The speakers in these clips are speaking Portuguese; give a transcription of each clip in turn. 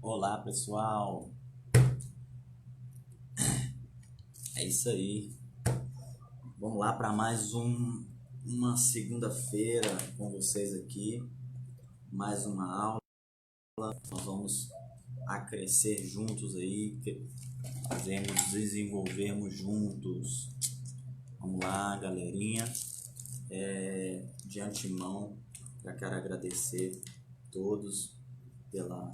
Olá, pessoal. É isso aí. Vamos lá para mais uma segunda-feira com vocês aqui. Mais uma aula. Nós vamos a crescer juntos aí, desenvolvermos juntos. Vamos lá, galerinha. De antemão, já quero agradecer a todos pela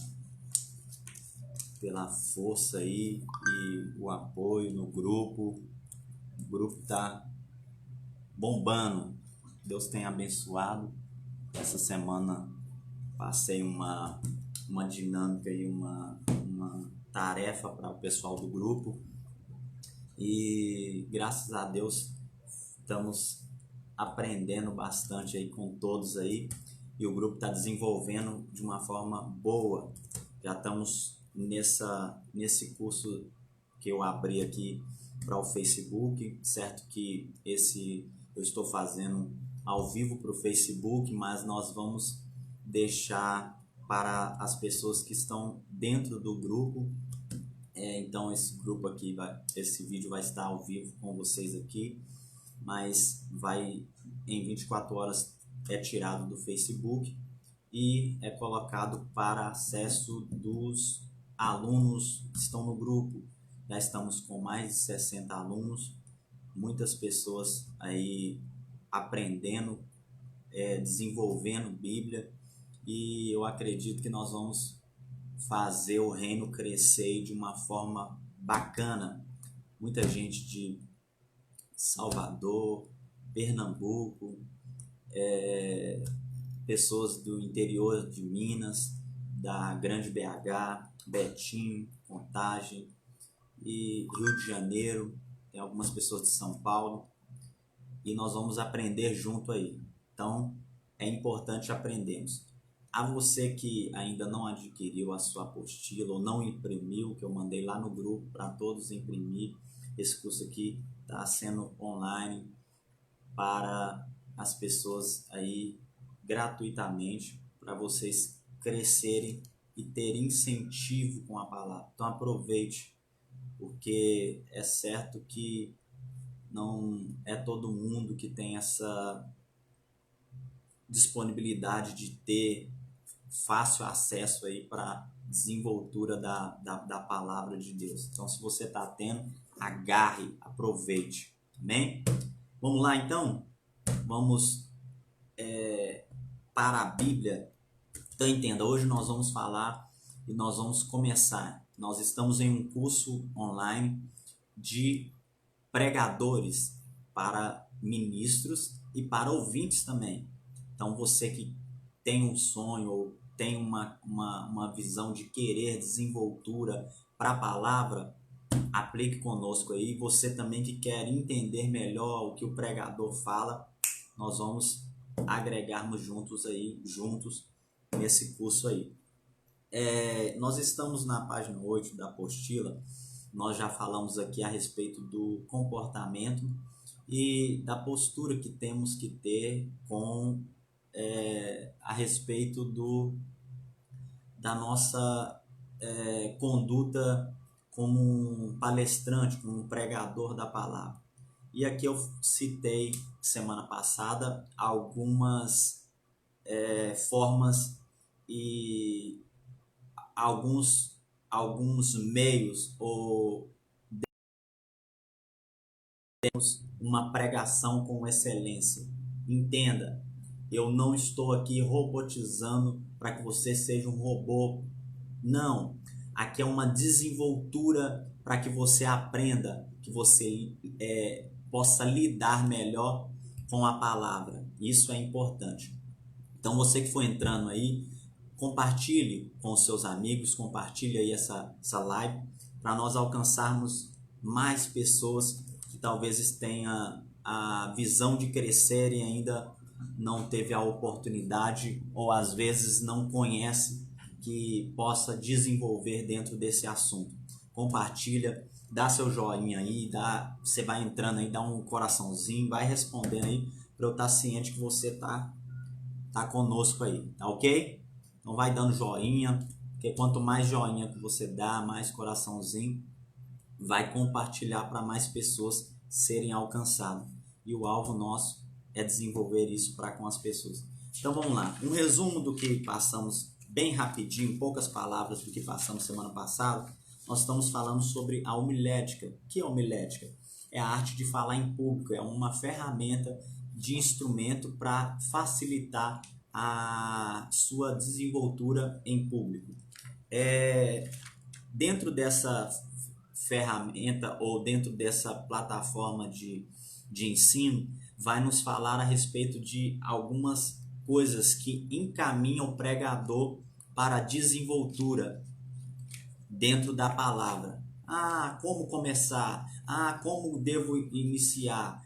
força aí e o apoio no grupo. O grupo tá bombando. Deus tem abençoado. Essa semana passei uma dinâmica e uma tarefa para o pessoal do grupo e graças a Deus estamos aprendendo bastante aí com todos aí e o grupo está desenvolvendo de uma forma boa. Já estamos nesse curso que eu abri aqui para o Facebook, certo que eu estou fazendo ao vivo para o Facebook, mas nós vamos deixar para as pessoas que estão dentro do grupo. Então esse vídeo vai estar ao vivo com vocês aqui, mas em 24 horas é tirado do Facebook e é colocado para acesso dos alunos que estão no grupo. Já estamos com mais de 60 alunos, muitas pessoas aí aprendendo, desenvolvendo Bíblia, e eu acredito que nós vamos fazer o reino crescer de uma forma bacana. Muita gente de Salvador, Pernambuco, pessoas do interior de Minas, da Grande BH, Betim, Contagem e Rio de Janeiro, tem algumas pessoas de São Paulo, e nós vamos aprender junto aí. Então é importante aprendermos. A você que ainda não adquiriu a sua apostila ou não imprimiu, que eu mandei lá no grupo para todos imprimir, esse curso aqui está sendo online para as pessoas aí gratuitamente, para vocês crescerem e ter incentivo com a palavra. Então aproveite, porque é certo que não é todo mundo que tem essa disponibilidade de ter fácil acesso aí para desenvoltura da palavra de Deus. Então, se você está tendo, agarre, aproveite. Amém? Vamos lá, então? Vamos para a Bíblia. Então, entenda, hoje nós vamos falar e nós vamos começar. Nós estamos em um curso online de pregadores para ministros e para ouvintes também. Então, você que tem um sonho ou tem uma visão de querer desenvoltura para a palavra, aplique conosco aí. Você também que quer entender melhor o que o pregador fala, nós vamos agregarmos juntos nesse curso aí. Nós estamos na página 8 da apostila. Nós já falamos aqui a respeito do comportamento e da postura que temos que ter a respeito da nossa conduta como um palestrante, como um pregador da palavra. E aqui eu citei semana passada algumas formas e alguns meios ou temos uma pregação com excelência. Entenda, eu não estou aqui robotizando para que você seja um robô. Não, aqui é uma desenvoltura para que você aprenda, que você possa lidar melhor com a palavra. Isso é importante. Então você que for entrando aí, compartilhe com os seus amigos, compartilhe aí essa live para nós alcançarmos mais pessoas que talvez tenham a visão de crescer e ainda não teve a oportunidade ou às vezes não conhece que possa desenvolver dentro desse assunto. Compartilha, dá seu joinha aí, você vai entrando aí, dá um coraçãozinho, vai respondendo aí para eu estar ciente que você tá conosco aí, tá ok? Então vai dando joinha, Porque quanto mais joinha que você dá, mais coraçãozinho, vai compartilhar para mais pessoas serem alcançadas. E o alvo nosso é desenvolver isso para com as pessoas. Então vamos lá, um resumo do que passamos bem rapidinho, em poucas palavras do que passamos semana passada. Nós estamos falando sobre a homilética. O que é homilética? É a arte de falar em público, é uma ferramenta de instrumento para facilitar a sua desenvoltura em público. Dentro dessa ferramenta ou dentro dessa plataforma de ensino, vai nos falar a respeito de algumas coisas que encaminham o pregador para a desenvoltura dentro da palavra. Como começar? Como devo iniciar?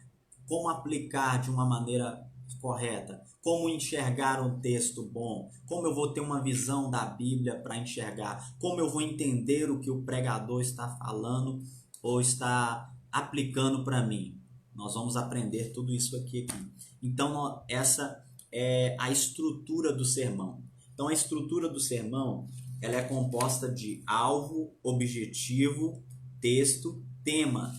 Como aplicar de uma maneira correta? Como enxergar um texto bom? Como eu vou ter uma visão da Bíblia para enxergar? Como eu vou entender o que o pregador está falando ou está aplicando para mim? Nós vamos aprender tudo isso aqui. Então, essa é a estrutura do sermão. Então, a estrutura do sermão, ela é composta de alvo, objetivo, texto, tema.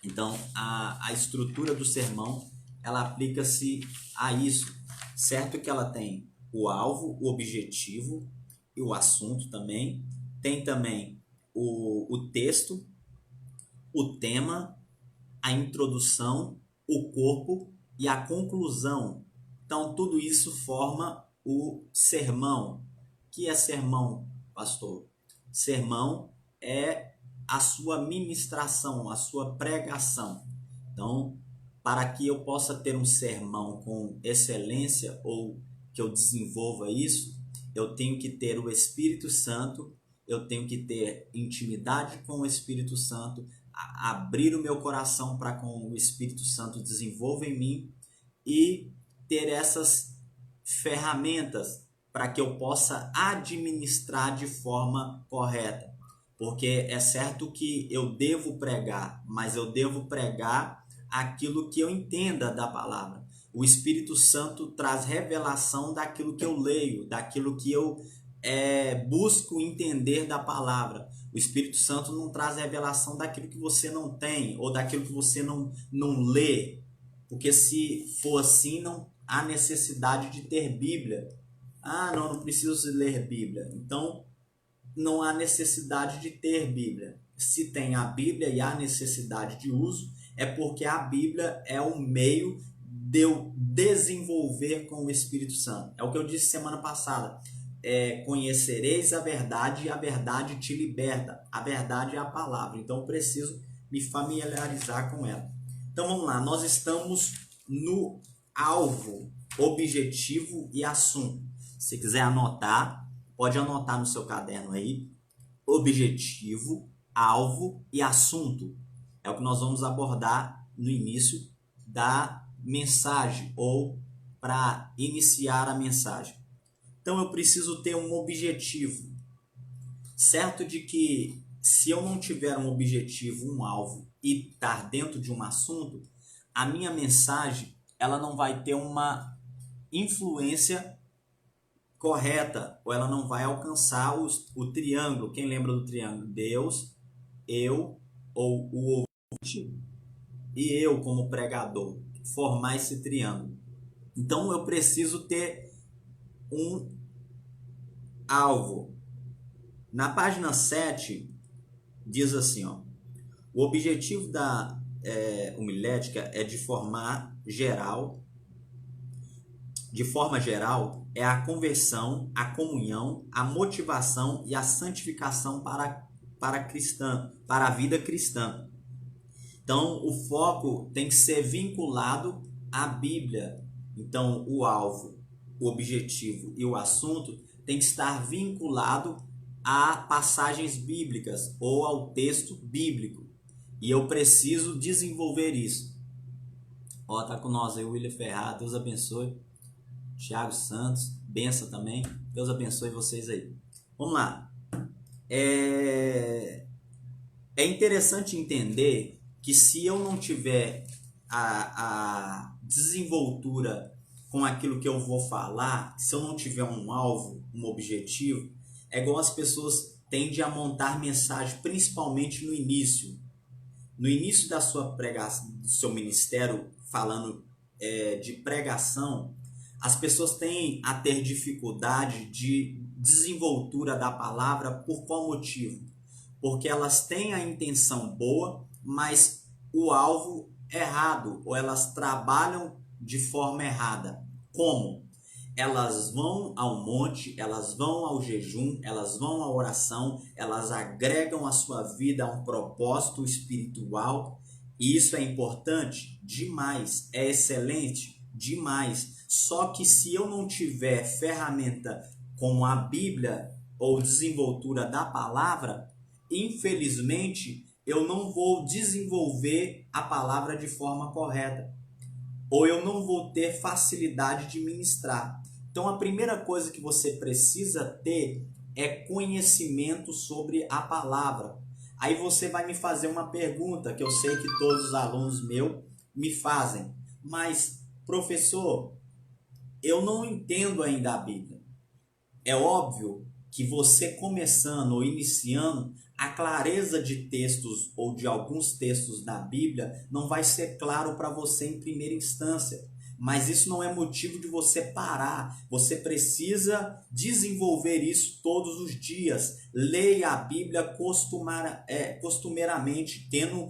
Então, a estrutura do sermão, ela aplica-se a isso. Certo que ela tem o alvo, o objetivo e o assunto também. Tem também o texto, o tema, a introdução, o corpo e a conclusão. Então, tudo isso forma o sermão. O que é sermão, pastor? Sermão é a sua ministração, a sua pregação. Então, para que eu possa ter um sermão com excelência ou que eu desenvolva isso, eu tenho que ter o Espírito Santo, eu tenho que ter intimidade com o Espírito Santo, abrir o meu coração para com o Espírito Santo desenvolva em mim e ter essas ferramentas para que eu possa administrar de forma correta. Porque é certo que eu devo pregar, mas eu devo pregar aquilo que eu entenda da palavra. O Espírito Santo traz revelação daquilo que eu leio, daquilo que eu busco entender da palavra. O Espírito Santo não traz revelação daquilo que você não tem ou daquilo que você não lê. Porque se for assim, não há necessidade de ter Bíblia. Não preciso ler Bíblia. Então, não há necessidade de ter Bíblia. Se tem a Bíblia e há necessidade de uso, é porque a Bíblia é um meio de eu desenvolver com o Espírito Santo. É o que eu disse semana passada. Conhecereis a verdade e a verdade te liberta. A verdade é a palavra. Então, eu preciso me familiarizar com ela. Então, vamos lá. Nós estamos no alvo, objetivo e assunto. Se quiser anotar, pode anotar no seu caderno aí. Objetivo, alvo e assunto. É o que nós vamos abordar no início da mensagem ou para iniciar a mensagem. Então eu preciso ter um objetivo. Certo de que se eu não tiver um objetivo, um alvo e estar dentro de um assunto, a minha mensagem ela não vai ter uma influência correta ou ela não vai alcançar o triângulo. Quem lembra do triângulo? Deus, eu ou o ouvinte e eu como pregador. Formar esse triângulo. Então eu preciso ter um alvo. Na página 7 diz assim, ó, o objetivo da homilética é de forma geral, é a conversão, a comunhão, a motivação e a santificação para a vida cristã. Então, o foco tem que ser vinculado à Bíblia. Então, o alvo, o objetivo e o assunto tem que estar vinculado a passagens bíblicas ou ao texto bíblico. E eu preciso desenvolver isso. Tá com nós aí o William Ferraz, Deus abençoe. Thiago Santos, benção também. Deus abençoe vocês aí. Vamos lá. É interessante entender que se eu não tiver a desenvoltura com aquilo que eu vou falar, se eu não tiver um alvo, um objetivo, É igual as pessoas tendem a montar mensagem, principalmente no início. No início da sua pregação, do seu ministério, falando de pregação, as pessoas têm a ter dificuldade de desenvoltura da palavra. Por qual motivo? Porque elas têm a intenção boa, mas o alvo errado, ou elas trabalham de forma errada. Como? Elas vão ao monte, elas vão ao jejum, elas vão à oração, elas agregam a sua vida a um propósito espiritual, e isso é importante demais, é excelente demais. Só que se eu não tiver ferramenta como a Bíblia ou desenvoltura da palavra, infelizmente eu não vou desenvolver a palavra de forma correta, ou eu não vou ter facilidade de ministrar. Então a primeira coisa que você precisa ter é conhecimento sobre a palavra. Aí você vai me fazer uma pergunta que eu sei que todos os alunos meus me fazem. Mas, professor, eu não entendo ainda a Bíblia. É óbvio que você começando ou iniciando, a clareza de textos ou de alguns textos da Bíblia não vai ser claro para você em primeira instância. Mas isso não é motivo de você parar. Você precisa desenvolver isso todos os dias. Leia a Bíblia costumeiramente, tendo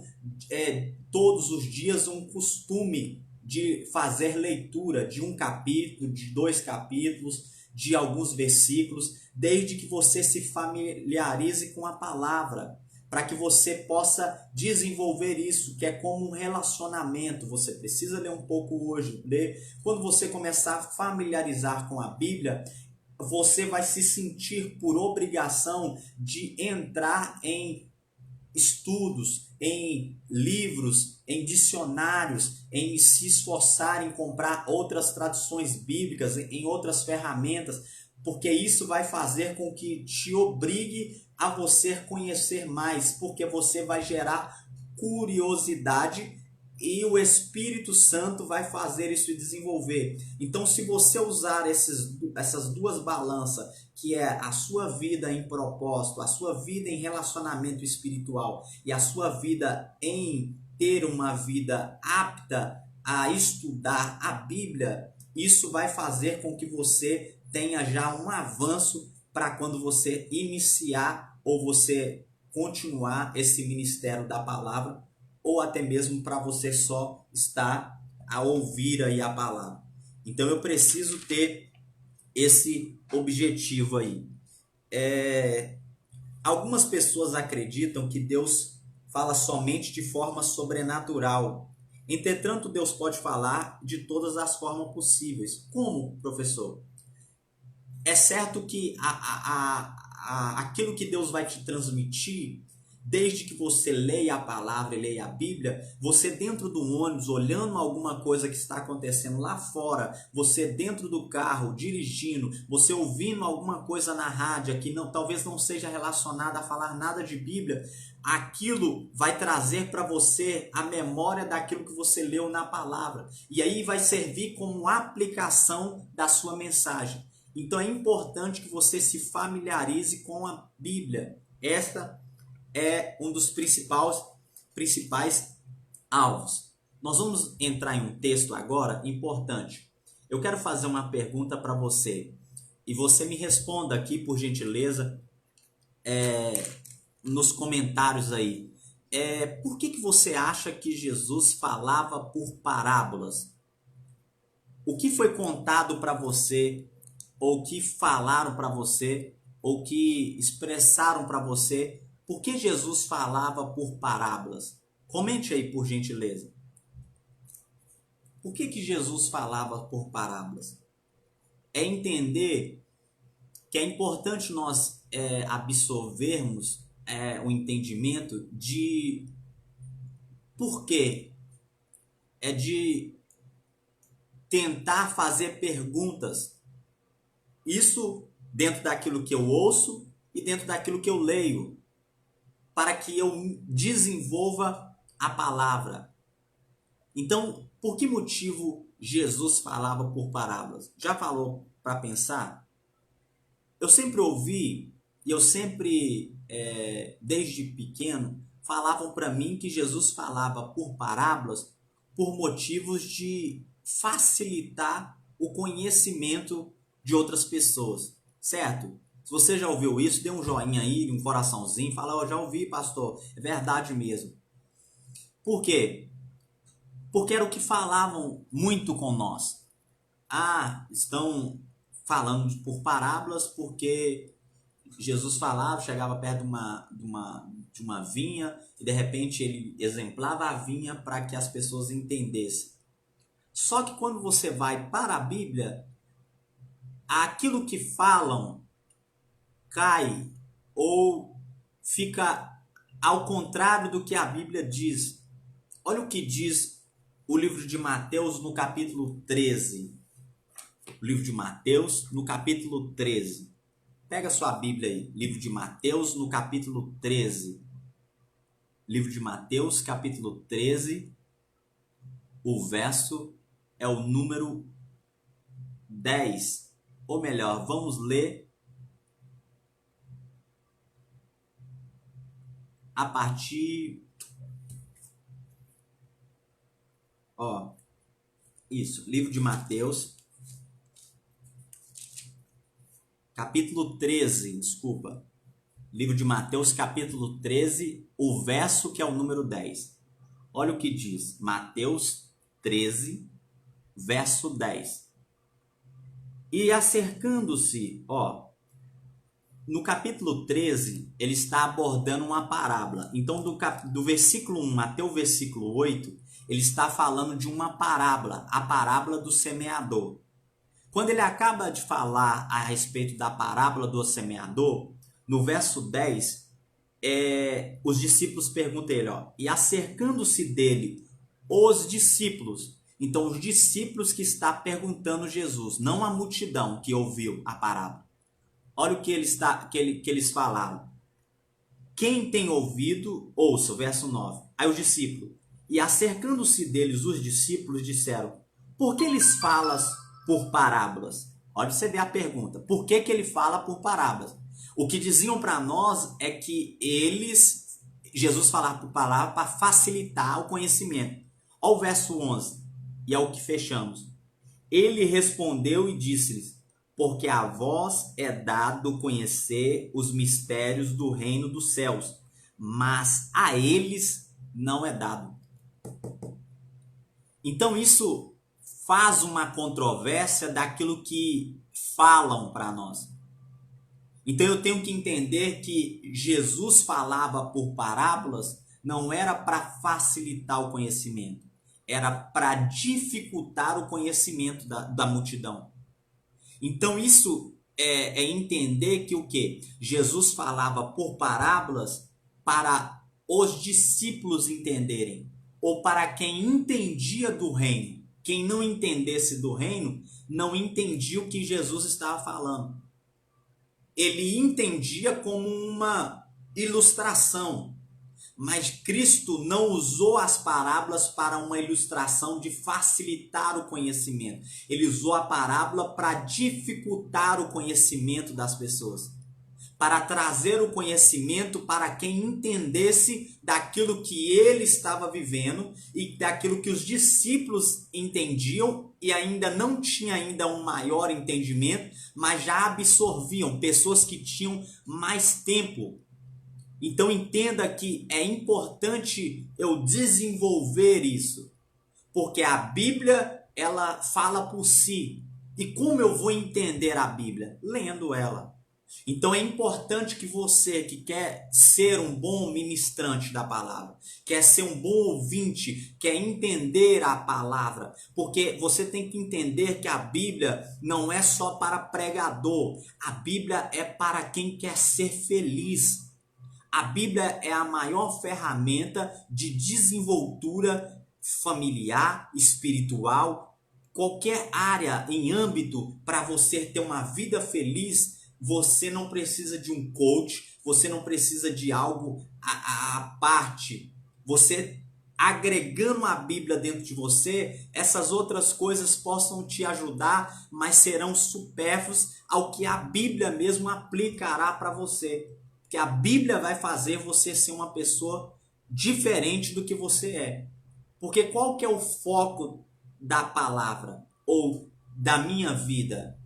todos os dias um costume de fazer leitura de um capítulo, de 2 capítulos, de alguns versículos, desde que você se familiarize com a palavra, para que você possa desenvolver isso, que é como um relacionamento. Você precisa ler um pouco hoje, ler. Quando você começar a familiarizar com a Bíblia, você vai se sentir por obrigação de entrar em estudos, em livros, em dicionários, em se esforçar em comprar outras traduções bíblicas, em outras ferramentas, porque isso vai fazer com que te obrigue a você conhecer mais, porque você vai gerar curiosidade e o Espírito Santo vai fazer isso desenvolver. Então, se você usar essas duas balanças, que é a sua vida em propósito, a sua vida em relacionamento espiritual e a sua vida em ter uma vida apta a estudar a Bíblia, isso vai fazer com que você tenha já um avanço para quando você iniciar ou você continuar esse ministério da palavra, ou até mesmo para você só estar a ouvir aí a palavra. Então eu preciso ter esse objetivo aí. Algumas pessoas acreditam que Deus fala somente de forma sobrenatural. Entretanto, Deus pode falar de todas as formas possíveis. Como, professor? É certo que aquilo que Deus vai te transmitir, desde que você leia a palavra e leia a Bíblia, você dentro do ônibus, olhando alguma coisa que está acontecendo lá fora, você dentro do carro, dirigindo, você ouvindo alguma coisa na rádio que talvez não seja relacionada a falar nada de Bíblia, aquilo vai trazer para você a memória daquilo que você leu na palavra. E aí vai servir como aplicação da sua mensagem. Então é importante que você se familiarize com a Bíblia. Esta é um dos principais alvos. Nós vamos entrar em um texto agora importante. Eu quero fazer uma pergunta para você e você me responda aqui, por gentileza, nos comentários aí. Por que você acha que Jesus falava por parábolas? O que foi contado para você, ou que falaram para você, ou que expressaram para você? Por que Jesus falava por parábolas? Comente aí, por gentileza. Por que Jesus falava por parábolas? É entender que é importante nós absorvermos o entendimento de porquê. É de tentar fazer perguntas. Isso dentro daquilo que eu ouço e dentro daquilo que eu leio, para que eu desenvolva a palavra. Então, por que motivo Jesus falava por parábolas? Já falou para pensar? Eu sempre ouvi eu sempre, desde pequeno, falavam para mim que Jesus falava por parábolas por motivos de facilitar o conhecimento de outras pessoas, certo? Se você já ouviu isso, dê um joinha aí, um coraçãozinho, fala, eu já ouvi, pastor, é verdade mesmo. Por quê? Porque era o que falavam muito com nós. Ah, estão falando por parábolas porque Jesus falava, chegava perto de uma vinha e de repente ele exemplava a vinha para que as pessoas entendessem. Só que quando você vai para a Bíblia, aquilo que falam cai ou fica ao contrário do que a Bíblia diz. Olha o que diz o livro de Mateus no capítulo 13. O livro de Mateus no capítulo 13. Pega sua Bíblia aí, livro de Mateus no capítulo 13. Livro de Mateus, capítulo 13, o verso é o número 10. Ou melhor, vamos ler a partir... Isso, livro de Mateus, capítulo 13, desculpa. Livro de Mateus, capítulo 13, o verso que é o número 10. Olha o que diz, Mateus 13, verso 10. E acercando-se, no capítulo 13, ele está abordando uma parábola. Então, do versículo 1 até o versículo 8, ele está falando de uma parábola, a parábola do semeador. Quando ele acaba de falar a respeito da parábola do semeador, no verso 10, os discípulos perguntam a ele, e acercando-se dele, os discípulos. Então, os discípulos que está perguntando Jesus, não a multidão que ouviu a parábola. Olha o que eles falaram. Quem tem ouvido, ouça, o verso 9. Aí os discípulos. E acercando-se deles, os discípulos disseram, por que eles falam por parábolas? Olha, você vê a pergunta. Por que ele fala por parábolas? O que diziam para nós é que Jesus falava por parábola para facilitar o conhecimento. Olha o verso 11. E é o que fechamos. Ele respondeu e disse-lhes, porque a vós é dado conhecer os mistérios do reino dos céus, mas a eles não é dado. Então isso faz uma controvérsia daquilo que falam para nós. Então eu tenho que entender que Jesus falava por parábolas, não era para facilitar o conhecimento, era para dificultar o conhecimento da multidão. Então isso é entender que o quê? Jesus falava por parábolas para os discípulos entenderem, ou para quem entendia do reino. Quem não entendesse do reino, não entendia o que Jesus estava falando. Ele entendia como uma ilustração, mas Cristo não usou as parábolas para uma ilustração de facilitar o conhecimento. Ele usou a parábola para dificultar o conhecimento das pessoas, para trazer o conhecimento para quem entendesse daquilo que ele estava vivendo e daquilo que os discípulos entendiam e ainda não tinha ainda um maior entendimento, mas já absorviam, pessoas que tinham mais tempo. Então entenda que é importante eu desenvolver isso, porque a Bíblia ela fala por si. E como eu vou entender a Bíblia? Lendo ela. Então é importante que você que quer ser um bom ministrante da palavra, quer ser um bom ouvinte, quer entender a palavra, porque você tem que entender que a Bíblia não é só para pregador, a Bíblia é para quem quer ser feliz. A Bíblia é a maior ferramenta de desenvoltura familiar, espiritual, qualquer área em âmbito para você ter uma vida feliz. Você não precisa de um coach, você não precisa de algo à parte. Você agregando a Bíblia dentro de você, essas outras coisas possam te ajudar, mas serão supérfluos ao que a Bíblia mesmo aplicará para você. Que a Bíblia vai fazer você ser uma pessoa diferente do que você é. Porque qual que é o foco da palavra ou da minha vida?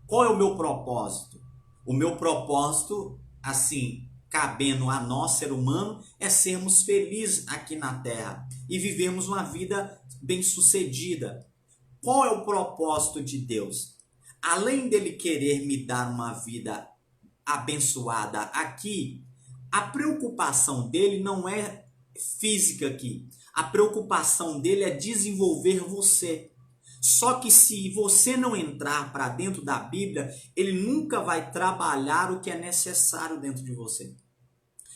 Qual é o meu propósito? O meu propósito, assim, cabendo a nós, ser humano, é sermos felizes aqui na Terra e vivermos uma vida bem-sucedida. Qual é o propósito de Deus? Além dele querer me dar uma vida abençoada aqui, a preocupação dele não é física aqui. A preocupação dele é desenvolver você. Só que se você não entrar para dentro da Bíblia, ele nunca vai trabalhar o que é necessário dentro de você.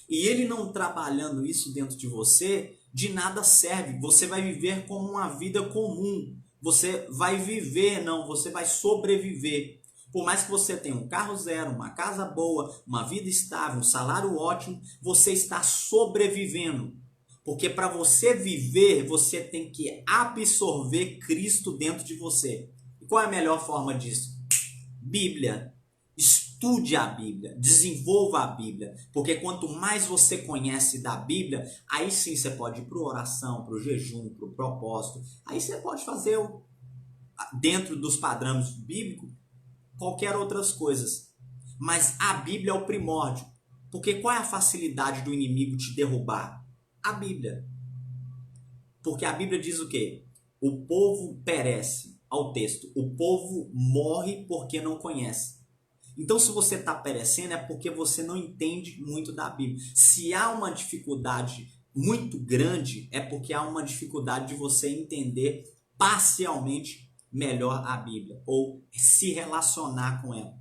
E ele não trabalhando isso dentro de você, de nada serve. Você vai viver como uma vida comum. Você vai viver, não, você vai sobreviver. Por mais que você tenha um carro zero, uma casa boa, uma vida estável, um salário ótimo, você está sobrevivendo. Porque para você viver, você tem que absorver Cristo dentro de você. E qual é a melhor forma disso? Bíblia. Estude a Bíblia, desenvolva a Bíblia, porque quanto mais você conhece da Bíblia, aí sim você pode ir para a oração, para o jejum, para o propósito. Aí você pode fazer, dentro dos padrões bíblicos, qualquer outras coisas. Mas a Bíblia é o primórdio. Porque qual é a facilidade do inimigo te derrubar? A Bíblia. Porque a Bíblia diz o quê? O povo perece, ao texto. O povo morre porque não conhece. Então, se você está perecendo, é porque você não entende muito da Bíblia. Se há uma dificuldade muito grande, é porque há uma dificuldade de você entender parcialmente melhor a Bíblia ou se relacionar com ela.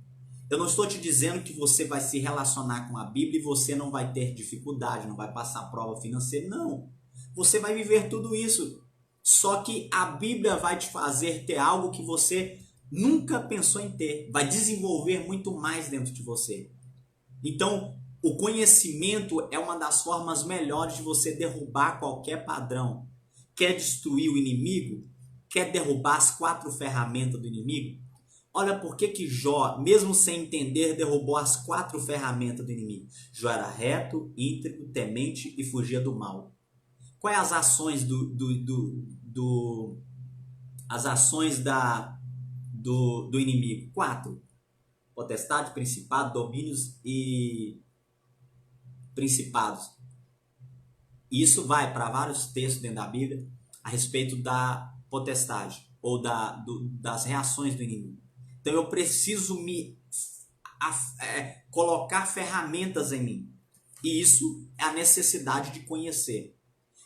Eu não estou te dizendo que você vai se relacionar com a Bíblia e você não vai ter dificuldade, não vai passar prova financeira. Não. Você vai viver tudo isso. Só que a Bíblia vai te fazer ter algo que você nunca pensou em ter. Vai desenvolver muito mais dentro de você. Então, o conhecimento é uma das formas melhores de você derrubar qualquer padrão. Quer destruir o inimigo? Quer derrubar as 4 ferramentas do inimigo? Olha por que Jó, mesmo sem entender, derrubou as 4 ferramentas do inimigo. Jó era reto, íntegro, temente e fugia do mal. Quais as ações as ações do inimigo? 4. Potestade, principado, domínios e principados. Isso vai para vários textos dentro da Bíblia a respeito da potestade ou das reações do inimigo. Então eu preciso colocar ferramentas em mim. E isso é a necessidade de conhecer.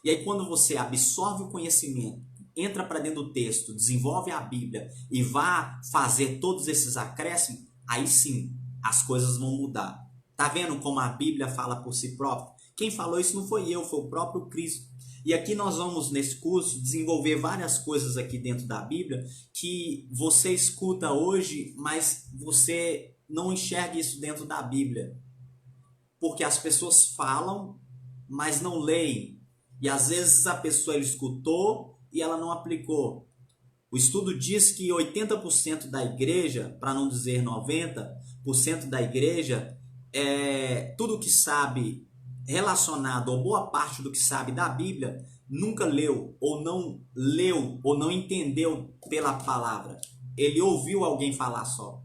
E aí quando você absorve o conhecimento, entra para dentro do texto, desenvolve a Bíblia e vá fazer todos esses acréscimos, aí sim as coisas vão mudar. Tá vendo como a Bíblia fala por si própria? Quem falou isso não foi eu, foi o próprio Cristo. E aqui nós vamos, nesse curso, desenvolver várias coisas aqui dentro da Bíblia que você escuta hoje, mas você não enxerga isso dentro da Bíblia. Porque as pessoas falam, mas não leem. E às vezes a pessoa ela escutou e ela não aplicou. O estudo diz que 80% da igreja, para não dizer 90% da igreja, tudo que sabe relacionado, ou boa parte do que sabe da Bíblia, nunca leu ou não entendeu pela palavra. Ele ouviu alguém falar só.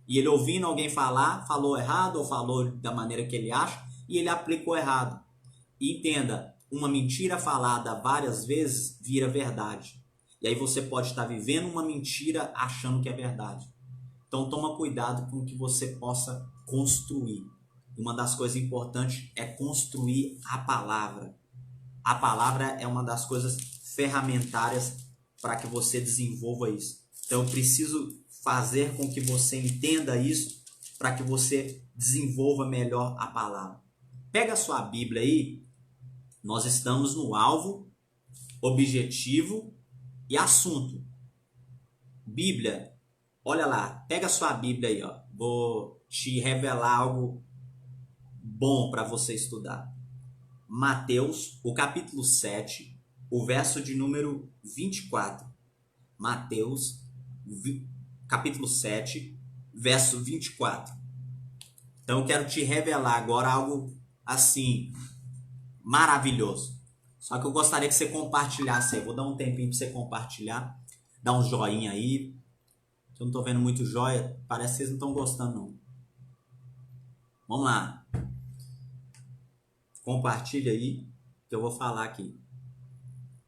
E ele ouvindo alguém falar, falou errado ou falou da maneira que ele acha e ele aplicou errado. E entenda, uma mentira falada várias vezes vira verdade. E aí você pode estar vivendo uma mentira achando que é verdade. Então toma cuidado com o que você possa construir. Uma das coisas importantes é construir a palavra. A palavra é uma das coisas ferramentárias para que você desenvolva isso. Então eu preciso fazer com que você entenda isso para que você desenvolva melhor a palavra. Pega a sua Bíblia aí. Nós estamos no alvo, objetivo e assunto. Bíblia, olha lá, pega a sua Bíblia aí, ó. Vou te revelar algo bom para você estudar. Mateus, o capítulo 7, o verso de número 24. Mateus, capítulo 7, verso 24. Então eu quero te revelar agora algo assim, maravilhoso. Só que eu gostaria que você compartilhasse aí. Vou dar um tempinho para você compartilhar. Dá um joinha aí. Eu não estou vendo muito joia. Parece que vocês não estão gostando, não. Vamos lá. Compartilha aí, que eu vou falar aqui.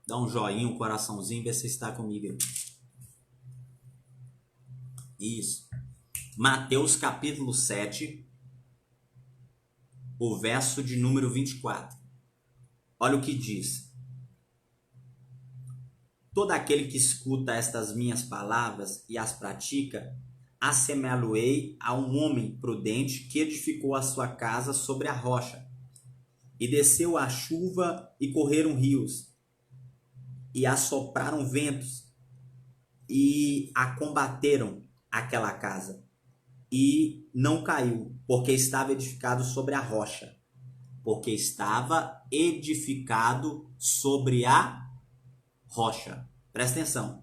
Dá um joinha, um coraçãozinho, vê se você está comigo aí. Isso. Mateus capítulo 7, o verso de número 24. Olha o que diz. Todo aquele que escuta estas minhas palavras e as pratica, assemelhá-lo-ei a um homem prudente que edificou a sua casa sobre a rocha. E desceu a chuva e correram rios, e assopraram ventos, e a combateram aquela casa. E não caiu, porque estava edificado sobre a rocha. Porque estava edificado sobre a rocha. Presta atenção.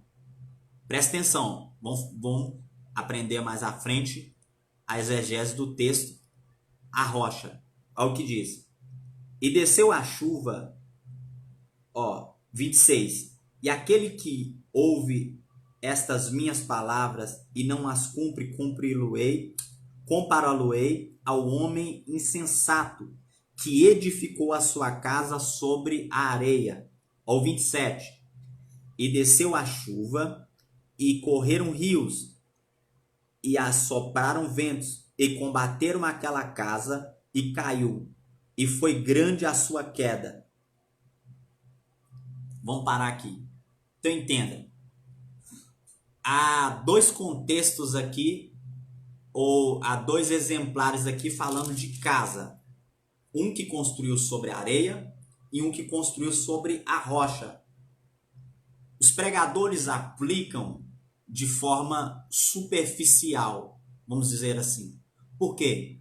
Presta atenção. Vamos aprender mais à frente a exegese do texto. A rocha. Olha o que diz. E desceu a chuva, 26. E aquele que ouve estas minhas palavras e não as cumpre, compará-lo-ei ao homem insensato que edificou a sua casa sobre a areia. Ó, 27. E desceu a chuva e correram rios e assopraram ventos e combateram aquela casa e caiu. E foi grande a sua queda. Vamos parar aqui. Então entenda. Há dois contextos aqui, ou há dois exemplares aqui falando de casa. Um que construiu sobre a areia e um que construiu sobre a rocha. Os pregadores aplicam de forma superficial, vamos dizer assim. Por quê?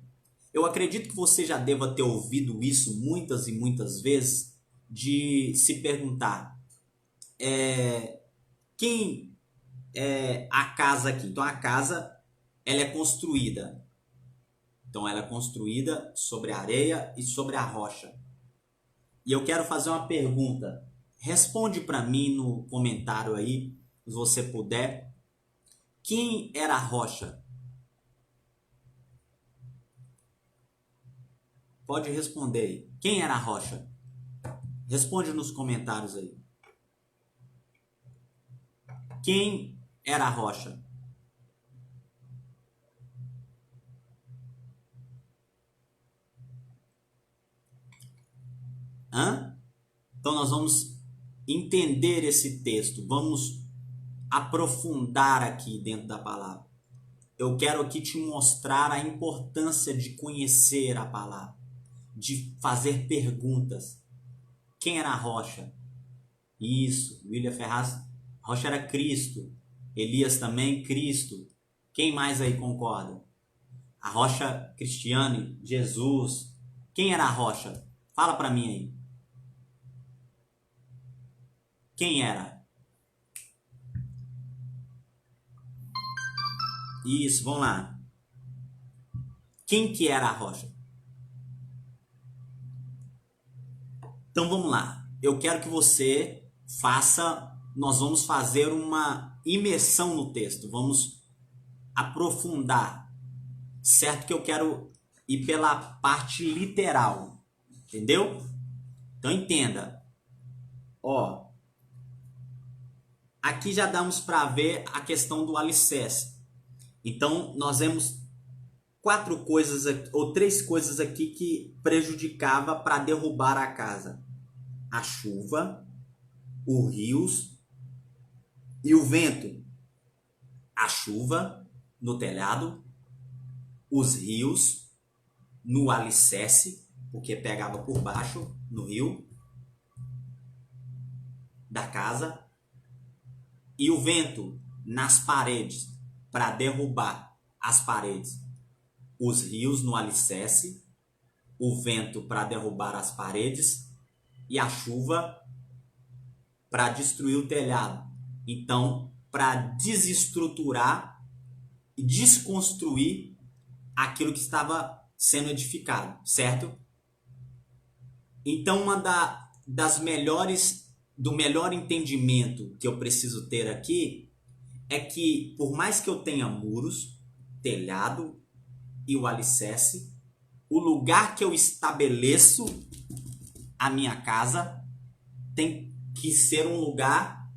Eu acredito que você já deva ter ouvido isso muitas e muitas vezes, de se perguntar quem é a casa aqui. Então a casa ela é construída. Então ela é construída sobre a areia e sobre a rocha. E eu quero fazer uma pergunta. Responde para mim no comentário aí, se você puder. Quem era a rocha? Pode responder aí. Quem era a rocha? Responde nos comentários aí. Quem era a rocha? Então nós vamos entender esse texto. Vamos aprofundar aqui dentro da palavra. Eu quero aqui te mostrar a importância de conhecer a palavra, de fazer perguntas. Quem era a rocha? Isso, William Ferraz, a rocha era Cristo. Elias também, Cristo. Quem mais aí concorda? A rocha Cristiane, Jesus. Quem era a rocha? Fala para mim aí. Quem era? Isso, vamos lá. Quem que era a rocha? Então vamos lá. Eu quero que você nós vamos fazer uma imersão no texto. Vamos aprofundar. Certo que eu quero ir pela parte literal. Entendeu? Então entenda. Aqui já damos para ver a questão do alicerce. Então nós vemos quatro coisas ou três coisas aqui que prejudicava para derrubar a casa: a chuva, os rios e o vento. A chuva no telhado, os rios no alicerce, porque pegava por baixo no rio da casa, e o vento nas paredes para derrubar as paredes. Os rios no alicerce, o vento para derrubar as paredes e a chuva para destruir o telhado. Então, para desestruturar e desconstruir aquilo que estava sendo edificado, certo? Então, do melhor entendimento que eu preciso ter aqui é que, por mais que eu tenha muros, telhado e o alicerce, o lugar que eu estabeleço a minha casa tem que ser um lugar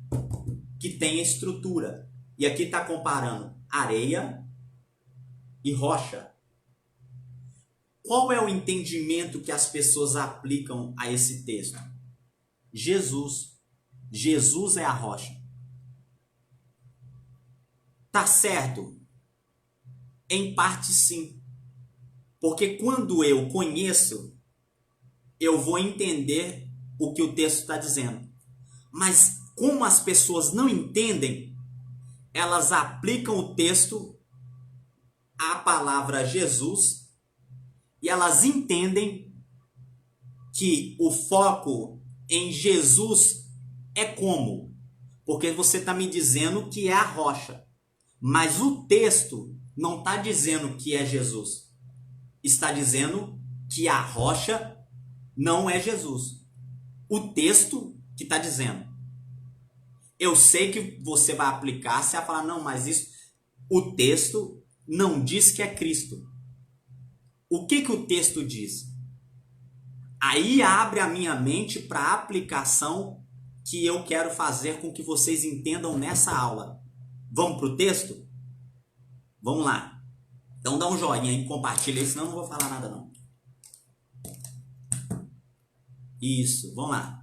que tenha estrutura. E aqui está comparando areia e rocha. Qual é o entendimento que as pessoas aplicam a esse texto? Jesus. Jesus é a rocha. Tá certo? Em parte sim. Porque quando eu conheço, eu vou entender o que o texto está dizendo. Mas como as pessoas não entendem, elas aplicam o texto à palavra Jesus e elas entendem que o foco em Jesus é como? Porque você está me dizendo que é a rocha. Mas o texto não está dizendo que é Jesus. Está dizendo que a rocha não é Jesus. O texto que está dizendo. Eu sei que você vai aplicar, você vai falar, não, mas isso, o texto não diz que é Cristo. O que o texto diz? Aí abre a minha mente para a aplicação que eu quero fazer com que vocês entendam nessa aula. Vamos para o texto? Vamos lá. Então dá um joinha aí, compartilha aí, senão eu não vou falar nada não. Isso, vamos lá.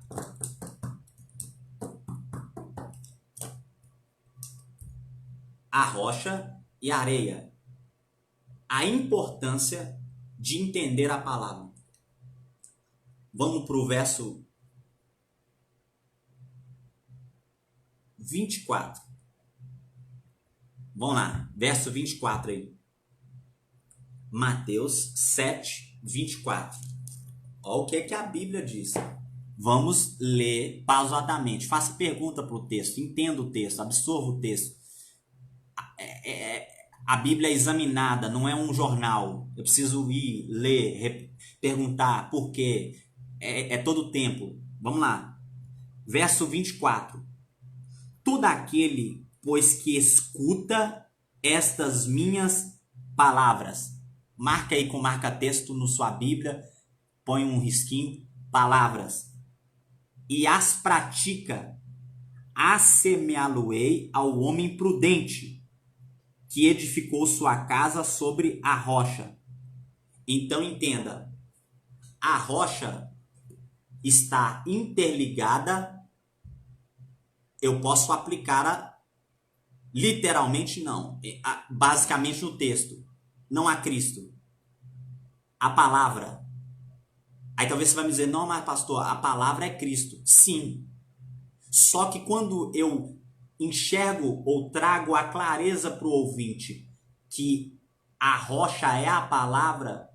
A rocha e a areia. A importância de entender a palavra. Vamos para o verso 24. Vamos lá, verso 24 aí. Mateus 7, 24. Olha o que a Bíblia diz. Vamos ler pausadamente. Faça pergunta para o texto, entenda o texto, absorva o texto. A Bíblia é examinada, não é um jornal. Eu preciso ir, ler, perguntar por quê. É todo o tempo. Vamos lá. Verso 24. Todo aquele, pois que escuta estas minhas palavras. Marca aí com marca-texto na sua Bíblia. Põe um risquinho. Palavras. E as pratica. Assemelhá-lo-ei ao homem prudente, que edificou sua casa sobre a rocha. Então entenda. A rocha está interligada. Eu posso aplicar literalmente não. Basicamente no texto. Não a Cristo. A palavra. Aí talvez você vai me dizer, não, mas pastor, a palavra é Cristo. Sim. Só que quando eu enxergo ou trago a clareza para o ouvinte que a rocha é a palavra,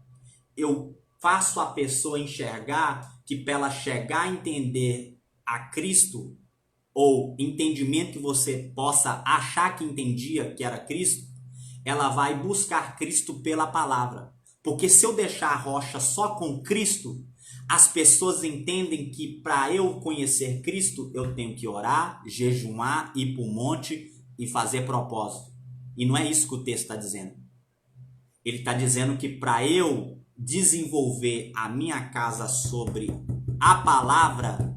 eu faço a pessoa enxergar que para ela chegar a entender a Cristo, ou entendimento que você possa achar que entendia que era Cristo, ela vai buscar Cristo pela palavra. Porque se eu deixar a rocha só com Cristo, as pessoas entendem que para eu conhecer Cristo, eu tenho que orar, jejuar, ir para o monte e fazer propósito. E não é isso que o texto está dizendo. Ele está dizendo que para eu desenvolver a minha casa sobre a palavra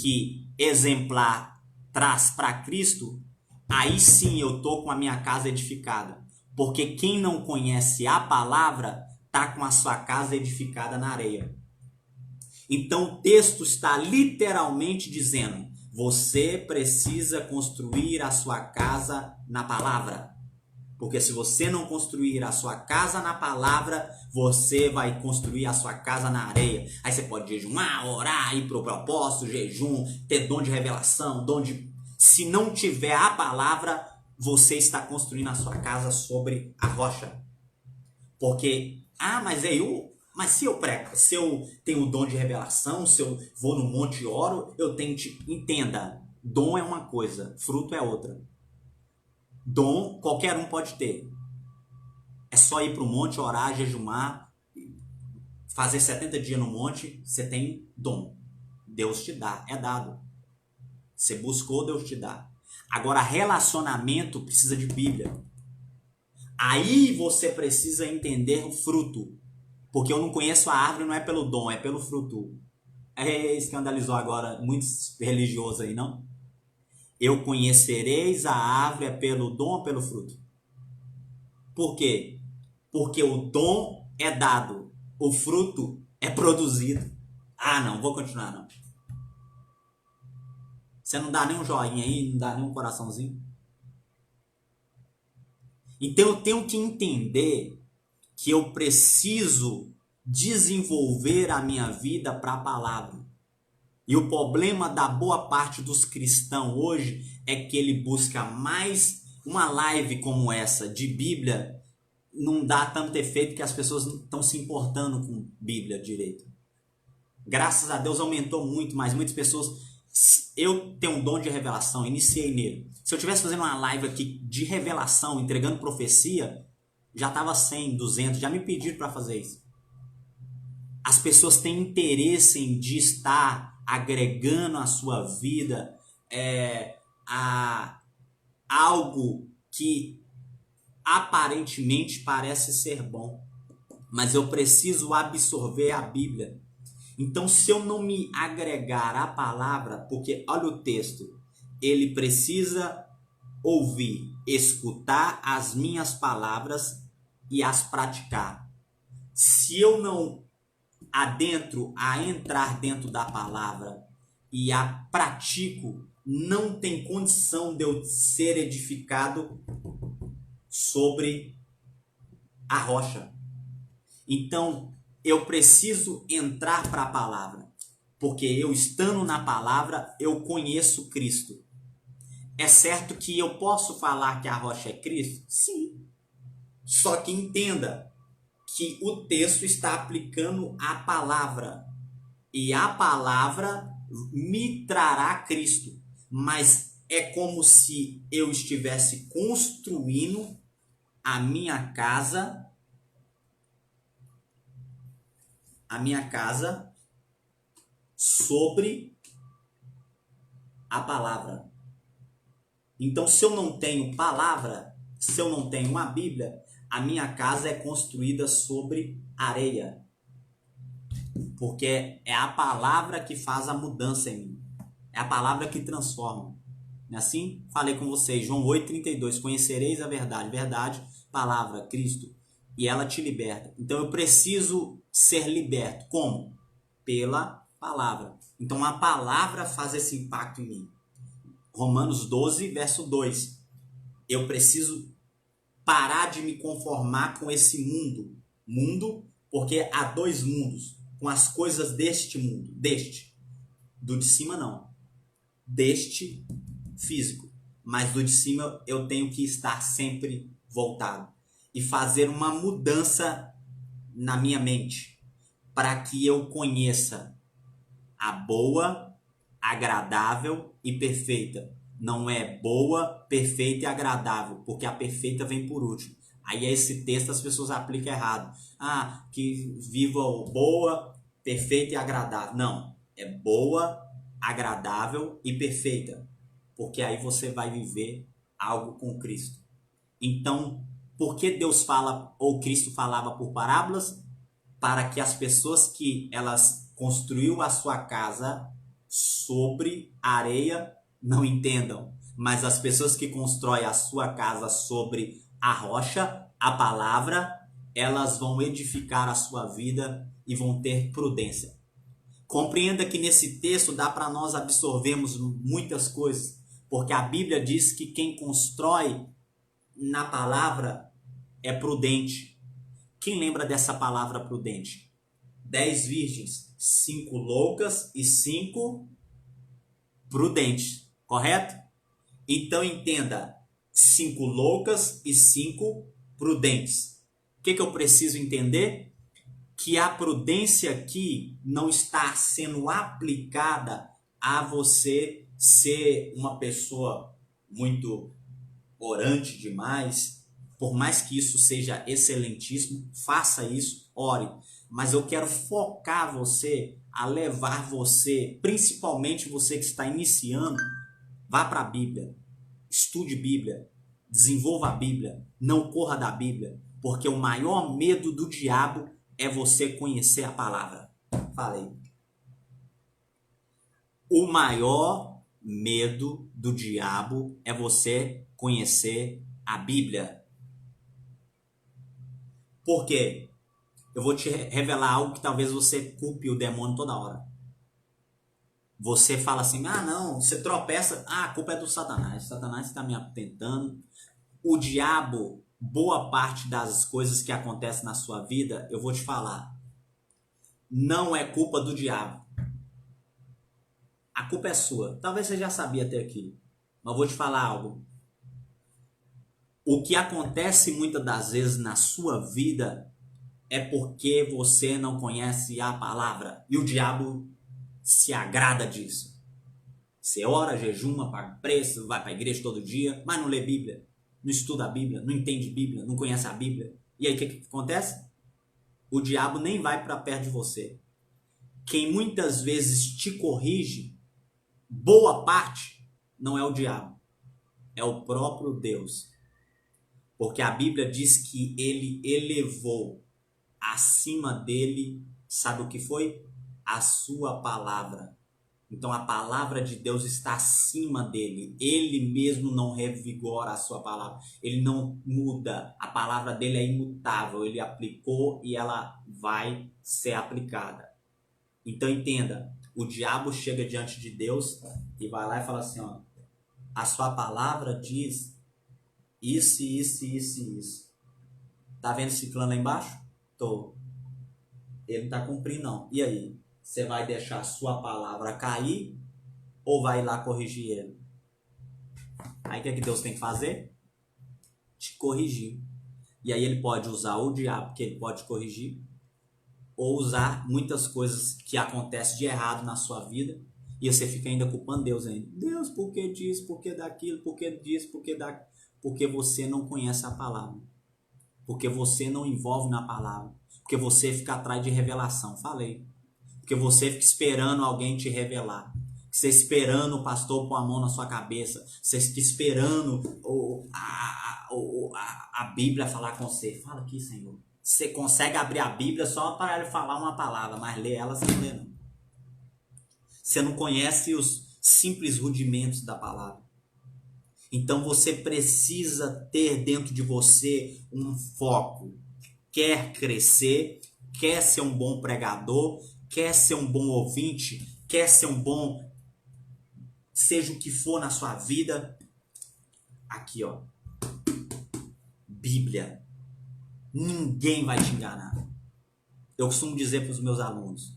que exemplar traz para Cristo, aí sim eu estou com a minha casa edificada. Porque quem não conhece a palavra está com a sua casa edificada na areia. Então o texto está literalmente dizendo: você precisa construir a sua casa na palavra. Porque se você não construir a sua casa na palavra, você vai construir a sua casa na areia. Aí você pode jejuar, orar, ir para o propósito, jejum, ter dom de revelação, Se não tiver a palavra, você está construindo a sua casa sobre a rocha. Porque, mas Mas se eu prego, se eu tenho o dom de revelação, se eu vou no monte e oro, eu tenho de... Entenda, dom é uma coisa, fruto é outra. Dom qualquer um pode ter. É só ir para o monte, orar, jejumar, fazer 70 dias no monte, você tem dom. Deus te dá, é dado. Você buscou, Deus te dá. Agora, relacionamento precisa de Bíblia. Aí você precisa entender o fruto. Porque eu não conheço a árvore, não é pelo dom, é pelo fruto. Escandalizou agora muitos religiosos aí, não? Eu conhecereis a árvore é pelo dom ou pelo fruto? Por quê? Porque o dom é dado, o fruto é produzido. Ah, não, vou continuar não. Você não dá nem um joinha aí, não dá nem um coraçãozinho? Então eu tenho que entender que eu preciso desenvolver a minha vida para a palavra. E o problema da boa parte dos cristãos hoje é que ele busca mais uma live como essa de Bíblia, não dá tanto efeito que as pessoas não estão se importando com Bíblia direito. Graças a Deus aumentou muito, mas muitas pessoas... Eu tenho um dom de revelação, iniciei nele. Se eu estivesse fazendo uma live aqui de revelação, entregando profecia, já estava 100, 200, já me pediram para fazer isso. As pessoas têm interesse de estar agregando à sua vida a algo que aparentemente parece ser bom, mas eu preciso absorver a Bíblia. Então, se eu não me agregar à palavra, porque olha o texto, ele precisa ouvir, escutar as minhas palavras e as praticar. Se eu não entrar dentro da palavra e a pratico, não tem condição de eu ser edificado sobre a rocha. Então, eu preciso entrar para a palavra, porque eu estando na palavra, eu conheço Cristo. É certo que eu posso falar que a rocha é Cristo? Sim. Só que entenda que o texto está aplicando a palavra. E a palavra me trará Cristo. Mas é como se eu estivesse construindo a minha casa sobre a palavra. Então, se eu não tenho palavra, se eu não tenho uma Bíblia, a minha casa é construída sobre areia. Porque é a palavra que faz a mudança em mim. É a palavra que transforma. Não é assim? Falei com vocês, João 8,32. Conhecereis a verdade. Verdade, palavra, Cristo. E ela te liberta. Então eu preciso ser liberto. Como? Pela palavra. Então a palavra faz esse impacto em mim. Romanos 12, verso 2. Eu preciso parar de me conformar com esse mundo. Mundo, porque há dois mundos. Com as coisas deste mundo. Do de cima não. Deste físico. Mas do de cima eu tenho que estar sempre voltado. E fazer uma mudança na minha mente. Para que eu conheça a boa, agradável e perfeita. Não é boa, perfeita e agradável, porque a perfeita vem por último. Aí esse texto as pessoas aplicam errado. Que viva boa, perfeita e agradável. Não, é boa, agradável e perfeita. Porque aí você vai viver algo com Cristo. Então, por que Deus fala, ou Cristo falava por parábolas? Para que as pessoas que elas construiu a sua casa sobre areia não entendam, mas as pessoas que constroem a sua casa sobre a rocha, a palavra, elas vão edificar a sua vida e vão ter prudência. Compreenda que nesse texto dá para nós absorvermos muitas coisas, porque a Bíblia diz que quem constrói na palavra é prudente. Quem lembra dessa palavra prudente? 10 virgens, 5 loucas e 5 prudentes, correto? Então entenda, 5 loucas e 5 prudentes. O que eu preciso entender? que a prudência aqui não está sendo aplicada a você ser uma pessoa muito orante demais. Por mais que isso seja excelentíssimo, faça isso, ore. Mas eu quero focar você, a levar você, principalmente você que está iniciando, vá para a Bíblia, estude Bíblia, desenvolva a Bíblia, não corra da Bíblia, porque o maior medo do diabo é você conhecer a palavra. Falei. O maior medo do diabo é você conhecer a Bíblia. Por quê? Eu vou te revelar algo que talvez você culpe o demônio toda hora. Você fala assim, não, você tropeça, a culpa é do Satanás. Satanás está me tentando. O diabo, boa parte das coisas que acontecem na sua vida, eu vou te falar, não é culpa do diabo. A culpa é sua. Talvez você já sabia até aqui, mas eu vou te falar algo. O que acontece muitas das vezes na sua vida é porque você não conhece a palavra. E o diabo se agrada disso. Você ora, jejuma, paga preço, vai para a igreja todo dia, mas não lê Bíblia, não estuda a Bíblia, não entende Bíblia, não conhece a Bíblia. E aí o que acontece? O diabo nem vai para perto de você. Quem muitas vezes te corrige, boa parte, não é o diabo, é o próprio Deus. Porque a Bíblia diz que ele elevou acima dele, sabe o que foi? A sua palavra. Então a palavra de Deus está acima dele. Ele mesmo não revigora a sua palavra. Ele não muda. A palavra dele é imutável. Ele aplicou e ela vai ser aplicada. Então entenda, o diabo chega diante de Deus e vai lá e fala assim, ó, a sua palavra diz isso, isso, isso e isso. Tá vendo esse clã lá embaixo? Tô. Ele não tá cumprindo não. E aí? Você vai deixar a sua palavra cair ou vai lá corrigir ele? Aí o que é que Deus tem que fazer? Te corrigir. E aí ele pode usar o diabo, que ele pode corrigir, ou usar muitas coisas que acontecem de errado na sua vida e você fica ainda culpando Deus ainda. Deus, por que disso, por que daquilo, por que disso, por que daquilo? Porque você não conhece a palavra. Porque você não envolve na palavra. Porque você fica atrás de revelação. Falei. Porque você fica esperando alguém te revelar. Você esperando o pastor pôr a mão na sua cabeça. Você fica esperando a Bíblia falar com você. Fala aqui, Senhor. Você consegue abrir a Bíblia só para ele falar uma palavra, mas ler ela você não lê, não. Você não conhece os simples rudimentos da palavra. Então você precisa ter dentro de você um foco. Quer crescer, quer ser um bom pregador, quer ser um bom ouvinte, quer ser um bom, seja o que for na sua vida. Aqui, ó. Bíblia. Ninguém vai te enganar. Eu costumo dizer para os meus alunos,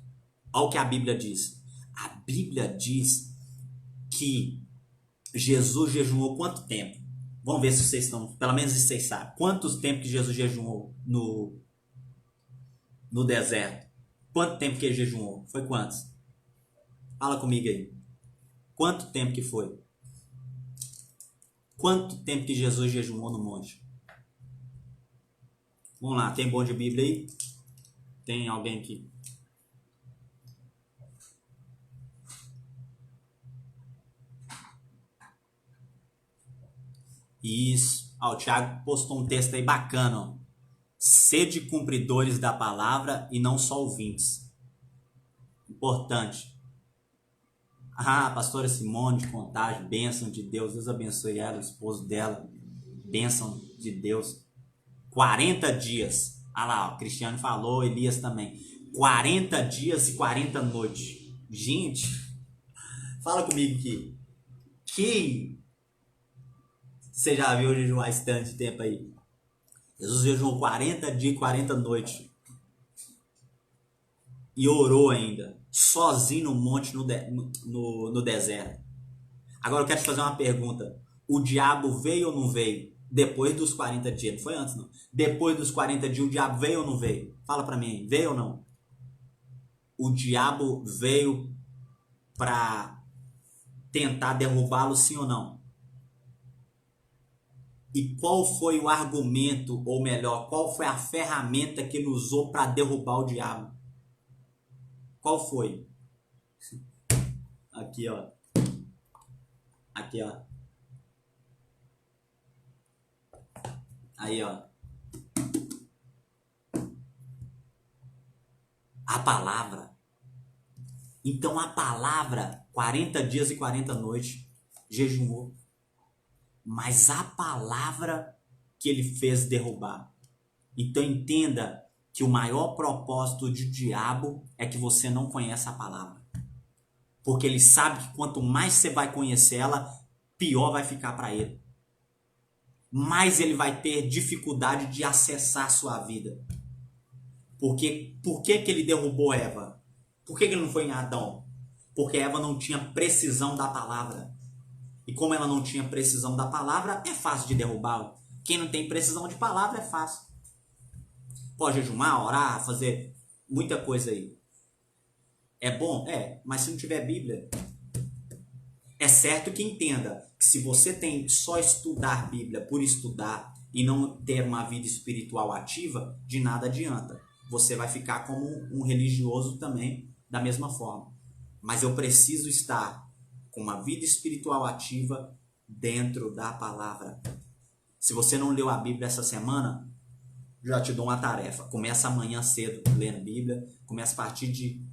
olha o que a Bíblia diz. A Bíblia diz que Jesus jejuou quanto tempo? Vamos ver se vocês estão, pelo menos vocês sabem. Quanto tempo que Jesus jejuou no deserto? Quanto tempo que ele jejuou? Foi quantos? Fala comigo aí. Quanto tempo que foi? Quanto tempo que Jesus jejuou no monte? Vamos lá, tem bom de Bíblia aí? Tem alguém aqui? Isso. O Thiago postou um texto aí bacana. Ó. Sede cumpridores da palavra e não só ouvintes. Importante. A pastora Simone de Contagem, bênção de Deus. Deus abençoe ela, o esposo dela. Bênção de Deus. 40 dias. Ah lá, o Cristiano falou, Elias também. 40 dias e 40 noites. Gente, fala comigo aqui. Quem você já viu jejuar esse tanto de tempo aí? Jesus jejuou 40 dias e 40 noites. E orou ainda. Sozinho no monte, no deserto. Agora eu quero te fazer uma pergunta. O diabo veio ou não veio? Depois dos 40 dias. Não foi antes, não. Depois dos 40 dias, o diabo veio ou não veio? Fala para mim, veio ou não? O diabo veio para tentar derrubá-lo, sim ou não? E qual foi o argumento, ou melhor, qual foi a ferramenta que ele usou para derrubar o diabo? Qual foi? Aqui, ó. Aqui, ó. Aí, ó. A palavra. Então a palavra, 40 dias e 40 noites, jejuou. Mas a palavra que ele fez derrubar. Então entenda que o maior propósito do diabo é que você não conhece a palavra. Porque ele sabe que quanto mais você vai conhecer ela, pior vai ficar para ele. Mais ele vai ter dificuldade de acessar a sua vida. Porque por que ele derrubou Eva? Por que ele não foi em Adão? Porque Eva não tinha precisão da palavra. E como ela não tinha precisão da palavra, é fácil de derrubá-la. Quem não tem precisão de palavra é fácil. Pode jejumar, orar, fazer muita coisa aí. É bom? É. Mas se não tiver Bíblia, é certo que entenda que se você tem só estudar Bíblia por estudar e não ter uma vida espiritual ativa, de nada adianta. Você vai ficar como um religioso também, da mesma forma. Mas eu preciso estar com uma vida espiritual ativa dentro da palavra. Se você não leu a Bíblia essa semana, já te dou uma tarefa. Começa amanhã cedo lendo Bíblia. Começa a partir de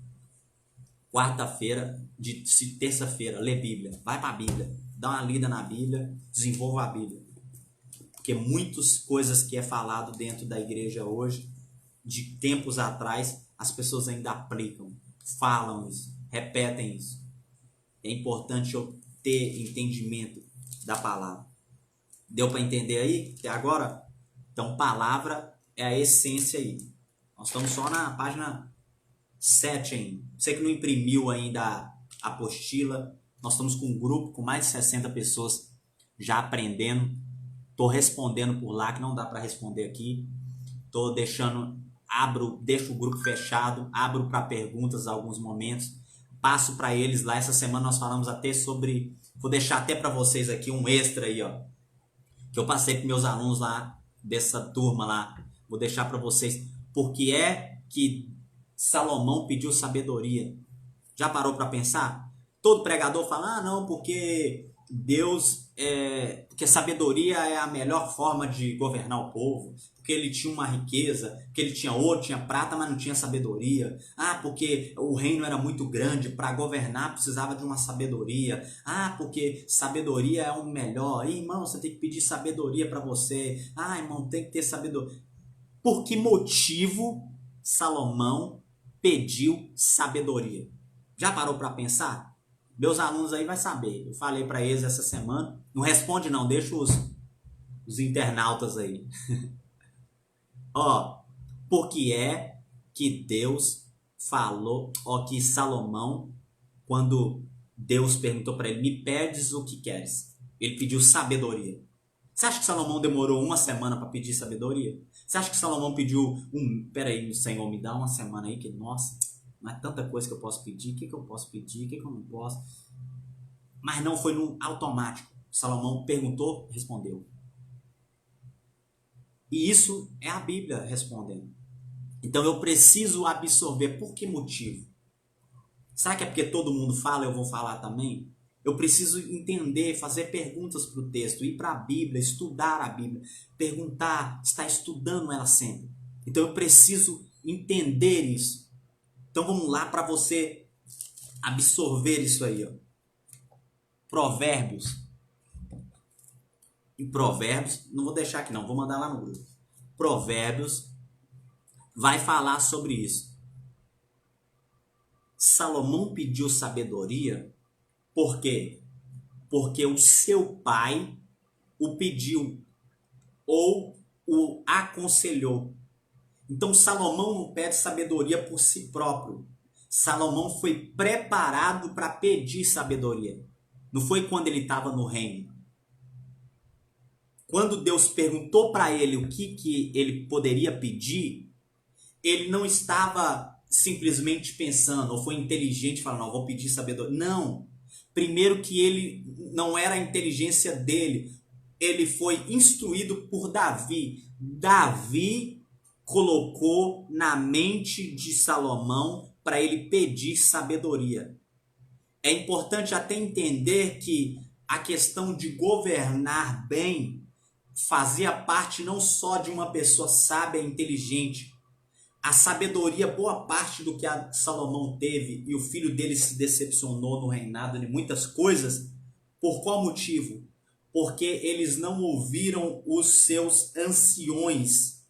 quarta-feira, de terça-feira, lê Bíblia. Vai para a Bíblia. Dá uma lida na Bíblia. Desenvolva a Bíblia. Porque muitas coisas que é falado dentro da igreja hoje, de tempos atrás, as pessoas ainda aplicam. Falam isso. Repetem isso. É importante eu ter entendimento da palavra. Deu para entender aí até agora? Então, palavra é a essência aí. Nós estamos só na página 7 ainda. Você que não imprimiu ainda a apostila, nós estamos com um grupo com mais de 60 pessoas já aprendendo. Estou respondendo por lá, que não dá para responder aqui. Estou deixo o grupo fechado, abro para perguntas em alguns momentos. Passo para eles lá. Essa semana nós falamos até sobre... Vou deixar até para vocês aqui um extra aí, ó. Que eu passei para meus alunos lá, dessa turma lá. Vou deixar para vocês. Porque é que Salomão pediu sabedoria. Já parou para pensar? Todo pregador fala, não, porque Deus... porque sabedoria é a melhor forma de governar o povo. Porque ele tinha uma riqueza, porque ele tinha ouro, tinha prata, mas não tinha sabedoria. Porque o reino era muito grande, para governar precisava de uma sabedoria. Porque sabedoria é o melhor. Irmão, você tem que pedir sabedoria para você. Irmão, tem que ter sabedoria. Por que motivo Salomão pediu sabedoria? Já parou para pensar? Meus alunos aí vai saber. Eu falei para eles essa semana. Não responde não, deixa os internautas aí. Porque é que Deus falou, que Salomão, quando Deus perguntou para ele, me pedes o que queres? Ele pediu sabedoria. Você acha que Salomão demorou uma semana para pedir sabedoria? Você acha que Salomão pediu peraí, Senhor, me dá uma semana aí, que nossa, não é tanta coisa que eu posso pedir, o que eu posso pedir, o que eu não posso? Mas não foi no automático. Salomão perguntou, respondeu. E isso é a Bíblia respondendo. Então eu preciso absorver. Por que motivo? Será que é porque todo mundo fala, eu vou falar também? Eu preciso entender, fazer perguntas para o texto, ir para a Bíblia, estudar a Bíblia, perguntar, estar estudando ela sempre. Então eu preciso entender isso. Então vamos lá para você absorver isso aí. Provérbios. Em Provérbios, não vou deixar aqui não, vou mandar lá no grupo. Provérbios vai falar sobre isso. Salomão pediu sabedoria, por quê? Porque o seu pai o pediu ou o aconselhou. Então Salomão não pede sabedoria por si próprio. Salomão foi preparado para pedir sabedoria. Não foi quando ele estava no reino. Quando Deus perguntou para ele o que ele poderia pedir, ele não estava simplesmente pensando, ou foi inteligente, falando, não, vou pedir sabedoria. Não. Primeiro que ele não era a inteligência dele, ele foi instruído por Davi. Davi colocou na mente de Salomão para ele pedir sabedoria. É importante até entender que a questão de governar bem fazia parte não só de uma pessoa sábia e inteligente. A sabedoria, boa parte do que Salomão teve, e o filho dele se decepcionou no reinado de muitas coisas, por qual motivo? Porque eles não ouviram os seus anciões.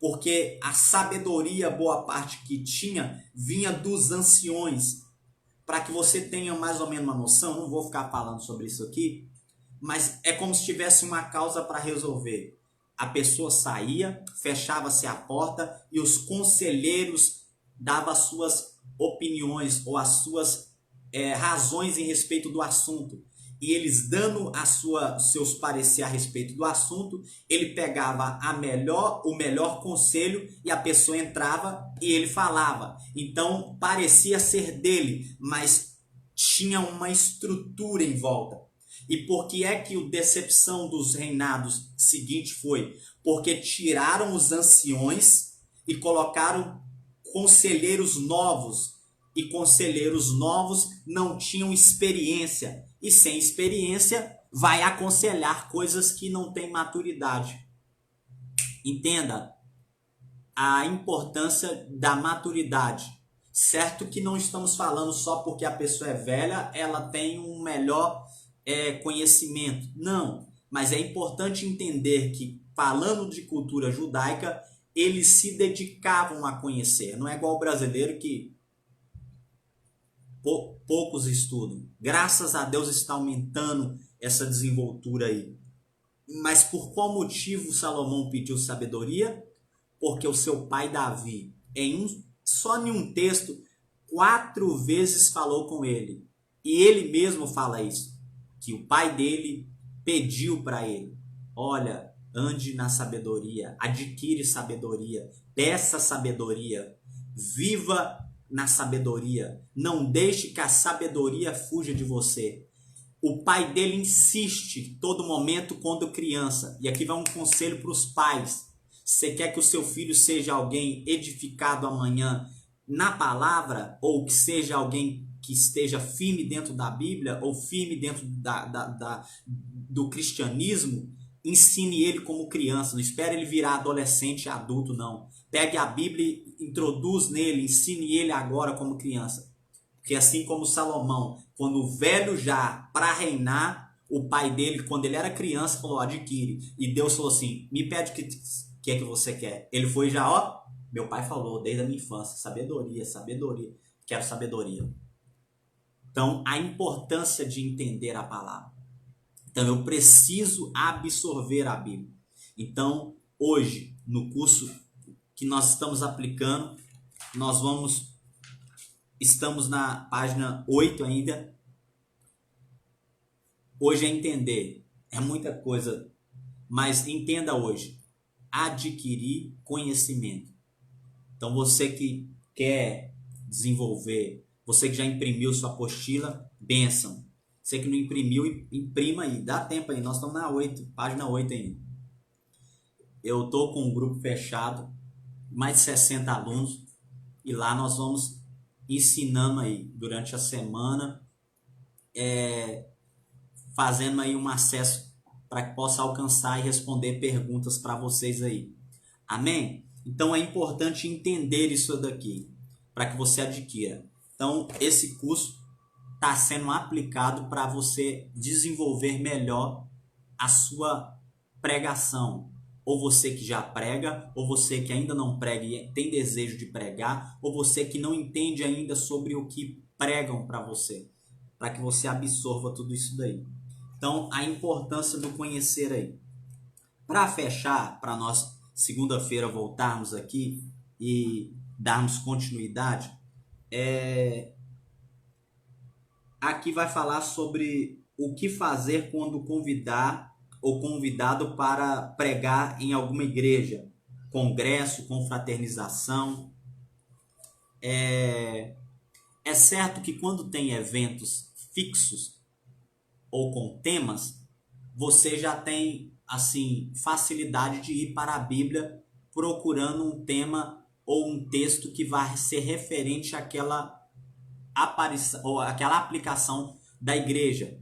Porque a sabedoria, boa parte que tinha, vinha dos anciões. Para que você tenha mais ou menos uma noção, não vou ficar falando sobre isso aqui, mas é como se tivesse uma causa para resolver. A pessoa saía, fechava-se a porta e os conselheiros davam as suas opiniões ou as suas razões em respeito do assunto. E eles dando seus parecer a respeito do assunto, ele pegava o melhor conselho e a pessoa entrava e ele falava. Então parecia ser dele, mas tinha uma estrutura em volta. E por que é que a decepção dos reinados seguinte foi? Porque tiraram os anciões e colocaram conselheiros novos. E conselheiros novos não tinham experiência. E sem experiência vai aconselhar coisas que não têm maturidade. Entenda a importância da maturidade. Certo que não estamos falando só porque a pessoa é velha, ela tem um melhor conhecimento. Não, mas é importante entender que, falando de cultura judaica, eles se dedicavam a conhecer. Não é igual o brasileiro que poucos estudam. Graças a Deus está aumentando essa desenvoltura aí. Mas por qual motivo Salomão pediu sabedoria? Porque o seu pai Davi, só em um texto, 4 vezes falou com ele. E ele mesmo fala isso. Que o pai dele pediu para ele: olha, ande na sabedoria, adquire sabedoria, peça sabedoria, viva na sabedoria, não deixe que a sabedoria fuja de você. O pai dele insiste todo momento quando criança, e aqui vai um conselho para os pais: você quer que o seu filho seja alguém edificado amanhã na palavra, ou que seja alguém que esteja firme dentro da Bíblia, ou firme dentro do cristianismo, ensine ele como criança. Não espere ele virar adolescente e adulto, não. Pegue a Bíblia e introduz nele, ensine ele agora como criança. Porque assim como Salomão, quando velho já para reinar, o pai dele, quando ele era criança, falou: adquire. E Deus falou assim: me pede o que é que você quer. Ele foi já, ó, meu pai falou desde a minha infância: sabedoria, sabedoria, quero sabedoria. Então, a importância de entender a palavra. Então, eu preciso absorver a Bíblia. Então, hoje, no curso que nós estamos aplicando, estamos na página 8 ainda. Hoje é entender, é muita coisa, mas entenda hoje: adquirir conhecimento. Então, você que quer desenvolver, você que já imprimiu sua apostila, bênção. Você que não imprimiu, imprima aí, dá tempo aí, nós estamos na 8, página 8 ainda. Eu estou com um grupo fechado, mais de 60 alunos, e lá nós vamos ensinando aí durante a semana, fazendo aí um acesso para que possa alcançar e responder perguntas para vocês aí. Amém? Então é importante entender isso daqui, para que você adquira. Então esse curso está sendo aplicado para você desenvolver melhor a sua pregação. Ou você que já prega, ou você que ainda não prega e tem desejo de pregar, ou você que não entende ainda sobre o que pregam para você, para que você absorva tudo isso daí. Então, a importância do conhecer aí. Para fechar, para nós segunda-feira voltarmos aqui e darmos continuidade, aqui vai falar sobre o que fazer quando convidar ou convidado para pregar em alguma igreja, congresso, confraternização. É certo que quando tem eventos fixos ou com temas, você já tem assim facilidade de ir para a Bíblia procurando um tema ou um texto que vai ser referente àquela aparição ou àquela aplicação da igreja.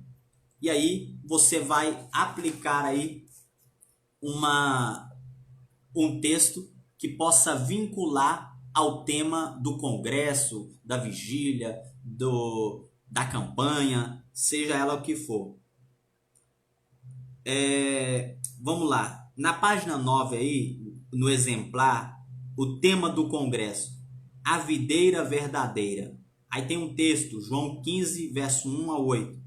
E aí você vai aplicar aí um texto que possa vincular ao tema do congresso, da vigília, da campanha, seja ela o que for. Vamos lá. Na página 9 aí, no exemplar, o tema do congresso, a videira verdadeira. Aí tem um texto, João 15, verso 1 a 8.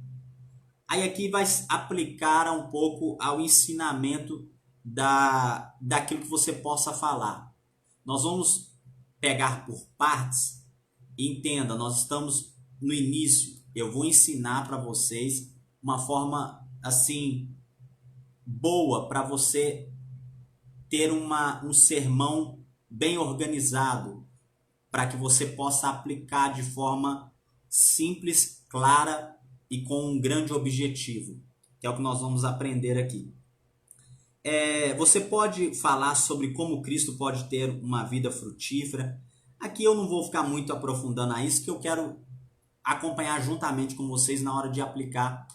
Aí aqui vai aplicar um pouco ao ensinamento daquilo que você possa falar. Nós vamos pegar por partes. Entenda, nós estamos no início. Eu vou ensinar para vocês uma forma assim boa para você ter um sermão bem organizado, para que você possa aplicar de forma simples, clara e com um grande objetivo, que é o que nós vamos aprender aqui. Você pode falar sobre como Cristo pode ter uma vida frutífera. Aqui eu não vou ficar muito aprofundando a isso, que eu quero acompanhar juntamente com vocês na hora de aplicar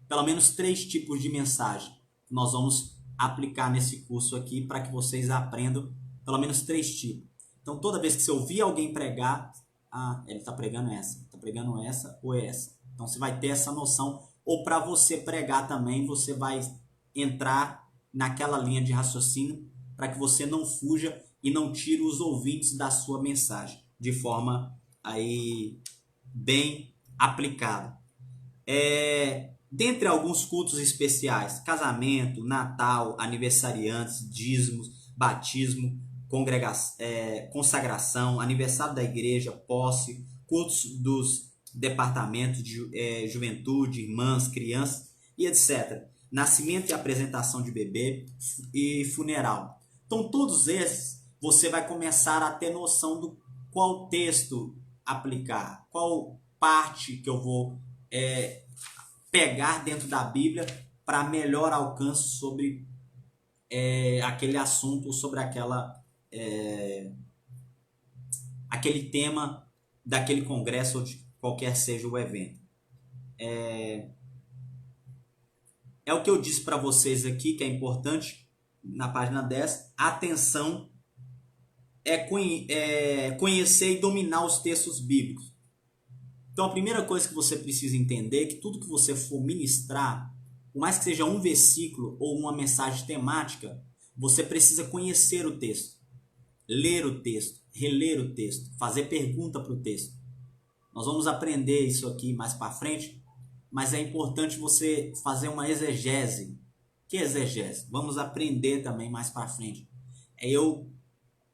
pelo menos três tipos de mensagem que nós vamos aplicar nesse curso aqui, para que vocês aprendam pelo menos três tipos. Então, toda vez que você ouvir alguém pregar, ele está pregando essa ou essa. Então, você vai ter essa noção. Ou para você pregar também, você vai entrar naquela linha de raciocínio para que você não fuja e não tire os ouvintes da sua mensagem de forma aí bem aplicada. Dentre alguns cultos especiais, casamento, Natal, aniversariantes, dízimos, batismo, consagração, aniversário da igreja, posse, cultos dos departamentos de juventude, irmãs, crianças e etc. Nascimento e apresentação de bebê e funeral. Então, todos esses você vai começar a ter noção do qual texto aplicar, qual parte que eu vou pegar dentro da Bíblia para melhor alcance sobre aquele assunto, sobre aquele tema daquele congresso ou de qualquer seja o evento. É o que eu disse para vocês aqui, que é importante, na página 10, atenção conhecer e dominar os textos bíblicos. Então, a primeira coisa que você precisa entender é que tudo que você for ministrar, por mais que seja um versículo ou uma mensagem temática, você precisa conhecer o texto, ler o texto, reler o texto, fazer pergunta para o texto. Nós vamos aprender isso aqui mais para frente, mas é importante você fazer uma exegese. Que exegese? Vamos aprender também mais para frente. É eu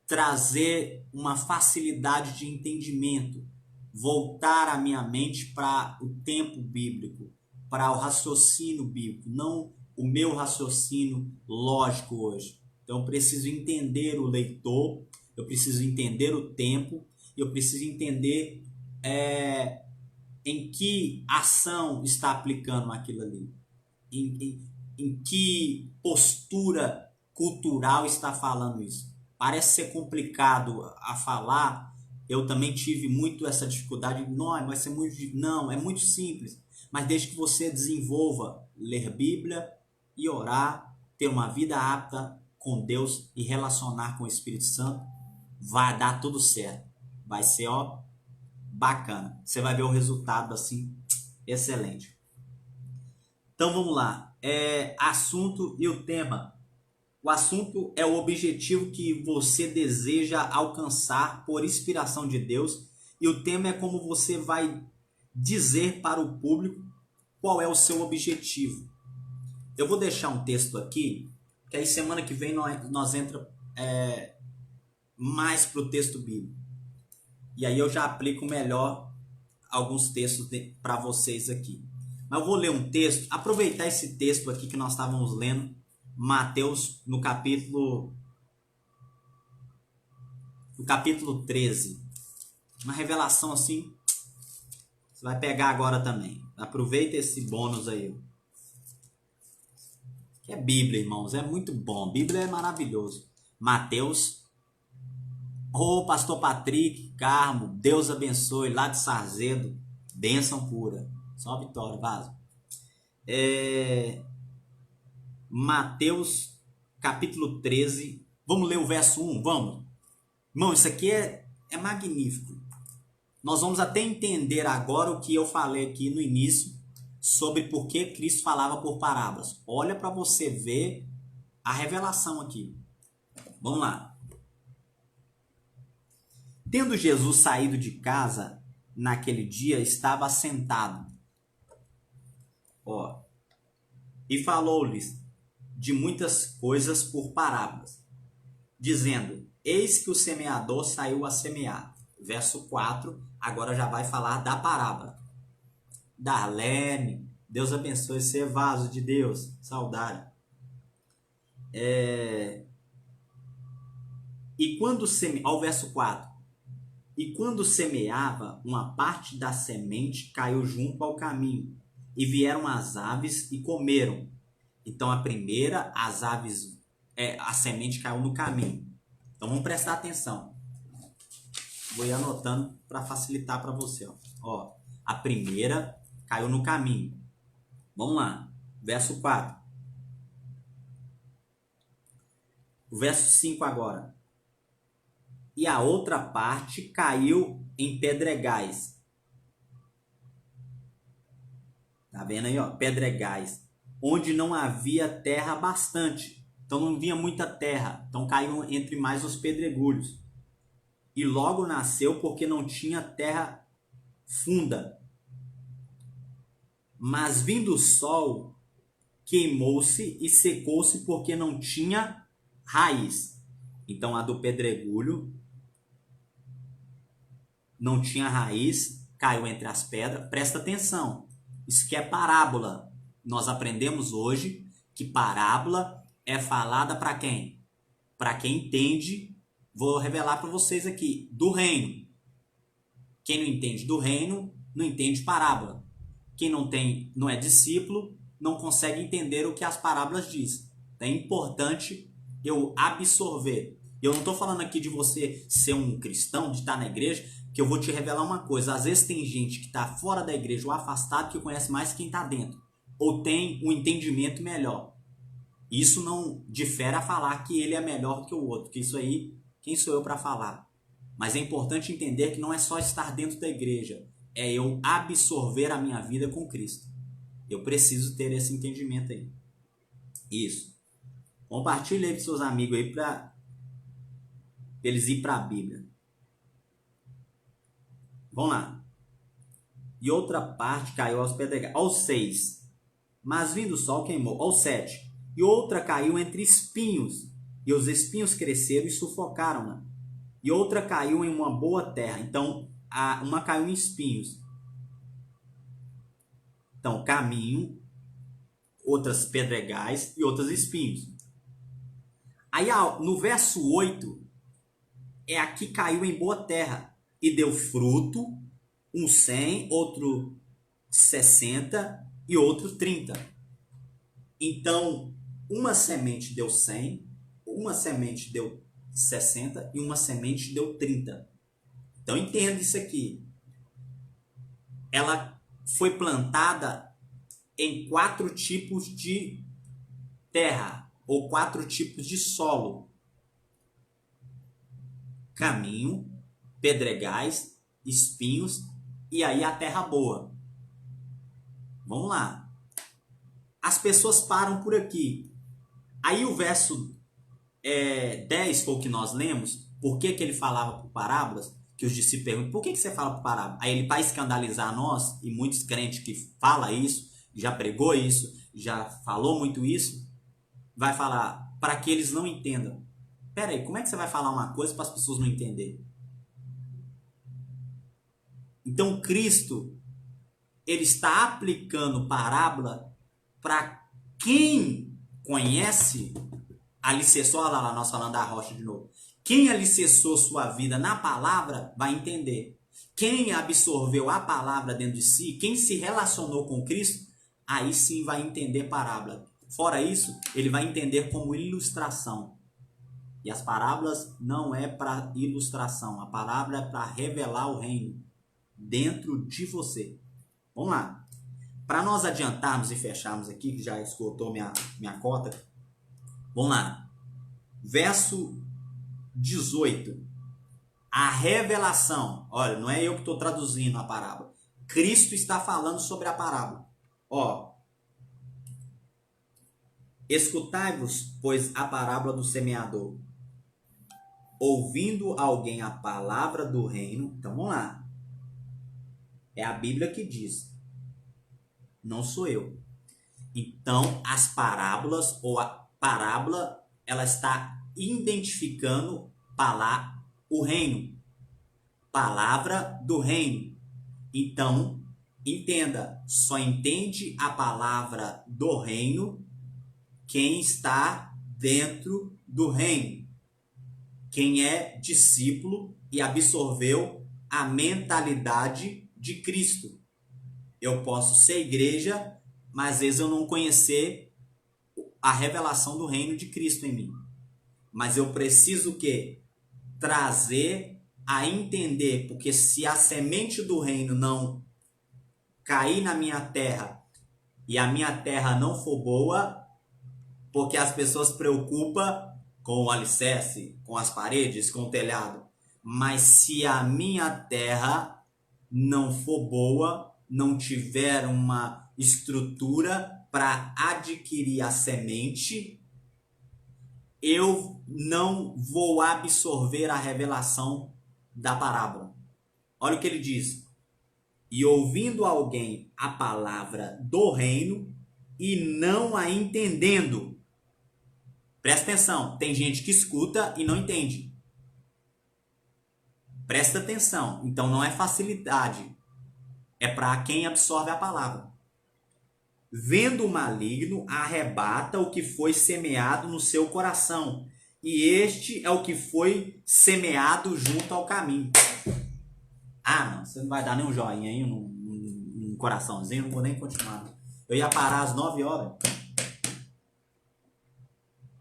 trazer uma facilidade de entendimento, voltar a minha mente para o tempo bíblico, para o raciocínio bíblico, não o meu raciocínio lógico hoje. Então eu preciso entender o leitor, eu preciso entender o tempo, eu preciso entender em que ação está aplicando aquilo ali, em que postura cultural está falando isso. Parece ser complicado a falar. Eu também tive muito essa dificuldade. Não, vai ser muito. Não, é muito simples. Mas desde que você desenvolva ler Bíblia e orar, ter uma vida apta com Deus e relacionar com o Espírito Santo, vai dar tudo certo. Vai ser bacana. Você vai ver o resultado assim excelente. Então vamos lá. Assunto e o tema. O assunto é o objetivo que você deseja alcançar por inspiração de Deus, e o tema é como você vai dizer para o público qual é o seu objetivo. Eu vou deixar um texto aqui, que aí semana que vem nós entramos mais para o texto bíblico. E aí eu já aplico melhor alguns textos para vocês aqui. Mas eu vou ler um texto, aproveitar esse texto aqui que nós estávamos lendo, Mateus, no capítulo no capítulo 13. Uma revelação assim, você vai pegar agora também. Aproveita esse bônus aí. Que é Bíblia, irmãos, é muito bom. Bíblia é maravilhoso. Mateus. Ô, pastor Patrick, Carmo, Deus abençoe, lá de Sarzedo. Bênção pura. Só vitória, vaso. Mateus, capítulo 13. Vamos ler o verso 1, vamos? Irmão, isso aqui é magnífico. Nós vamos até entender agora o que eu falei aqui no início sobre por que Cristo falava por parábolas. Olha para você ver a revelação aqui. Vamos lá. Tendo Jesus saído de casa, naquele dia estava sentado. E falou-lhes de muitas coisas por parábolas, dizendo: eis que o semeador saiu a semear. Verso 4, agora já vai falar da parábola. Darlene, Deus abençoe, ser vaso de Deus, saudade. E quando ao verso 4, e quando semeava, uma parte da semente caiu junto ao caminho, e vieram as aves e comeram. Então a primeira, as aves, a semente caiu no caminho. Então vamos prestar atenção. Vou ir anotando para facilitar para você. A primeira caiu no caminho. Vamos lá. Verso 4. O verso 5 agora. E a outra parte caiu em pedregais. Tá vendo aí, pedregais. Onde não havia terra bastante. Então não vinha muita terra. Então caiu entre mais os pedregulhos. E logo nasceu porque não tinha terra funda. Mas vindo o sol, queimou-se e secou-se porque não tinha raiz. Então a do pedregulho não tinha raiz, caiu entre as pedras. Presta atenção, isso que é parábola. Nós aprendemos hoje que parábola é falada para quem? Para quem entende, vou revelar para vocês aqui, do reino. Quem não entende do reino, não entende parábola. Quem não é discípulo, não consegue entender o que as parábolas dizem. É importante eu absorver. Eu não estou falando aqui de você ser um cristão, de estar na igreja, que eu vou te revelar uma coisa. Às vezes tem gente que está fora da igreja ou afastado que conhece mais quem está dentro. Ou tem um entendimento melhor. Isso não difere a falar que ele é melhor do que o outro. Que isso aí, quem sou eu para falar? Mas é importante entender que não é só estar dentro da igreja. É eu absorver a minha vida com Cristo. Eu preciso ter esse entendimento aí. Isso. Compartilhe aí com seus amigos aí para eles ir para a Bíblia. Vamos lá. E outra parte caiu aos pedregais. Ao 6. Mas vindo o sol queimou. Ao 7. E outra caiu entre espinhos. E os espinhos cresceram e sufocaram-na. E outra caiu em uma boa terra. Então, uma caiu em espinhos. Então, caminho, outras pedregais e outras espinhos. Aí, no verso 8, aqui caiu em boa terra. E deu fruto, um 100, outro 60 e outro 30. Então, uma semente deu 100, uma semente deu 60 e uma semente deu 30. Então, entenda isso aqui. Ela foi plantada em 4 tipos de terra ou 4 tipos de solo. Caminho, pedregais, espinhos e aí a terra boa. Vamos lá. As pessoas param por aqui. Aí o verso 10 foi o que nós lemos. Por que ele falava por parábolas? Que os discípulos perguntam, por que você fala por parábola? Aí ele, para escandalizar nós, e muitos crentes que falam isso, já pregou isso, já falou muito isso, vai falar para que eles não entendam. Pera aí, como é que você vai falar uma coisa para as pessoas não entenderem? Então Cristo, ele está aplicando parábola para quem conhece, alicerçou, olha lá nós falando da rocha de novo, Quem alicerçou sua vida na palavra vai entender. Quem absorveu a palavra dentro de si, quem se relacionou com Cristo, aí sim vai entender parábola. Fora isso, ele vai entender como ilustração. E as parábolas não é para ilustração, a palavra é para revelar o reino dentro de você. Vamos lá. Para nós adiantarmos e fecharmos aqui, que já esgotou minha cota, vamos lá. Verso 18. A revelação. Olha, não é eu que estou traduzindo a parábola. Cristo está falando sobre a parábola. Ó. Escutai-vos, pois, a parábola do semeador. Ouvindo alguém a palavra do reino. Então, vamos lá. É a Bíblia que diz. Não sou eu. Então, as parábolas, ou a parábola, ela está identificando o reino. Palavra do reino. Então, entenda, só entende a palavra do reino quem está dentro do reino. Quem é discípulo e absorveu a mentalidade de Cristo. Eu posso ser igreja, mas às vezes eu não conhecer a revelação do reino de Cristo em mim. Mas eu preciso o quê? Trazer a entender, porque se a semente do reino não cair na minha terra e a minha terra não for boa, porque as pessoas se preocupam com o alicerce, com as paredes, com o telhado. Mas se a minha terra não for boa, não tiver uma estrutura para adquirir a semente, eu não vou absorver a revelação da parábola. Olha o que ele diz. E ouvindo alguém a palavra do reino e não a entendendo. Presta atenção, tem gente que escuta e não entende. Presta atenção, então não é facilidade. É para quem absorve a palavra. Vendo o maligno, arrebata o que foi semeado no seu coração. E este é o que foi semeado junto ao caminho. Ah, não, você não vai dar nem um joinha aí, um coraçãozinho, não vou nem continuar. Eu ia parar às 9 horas.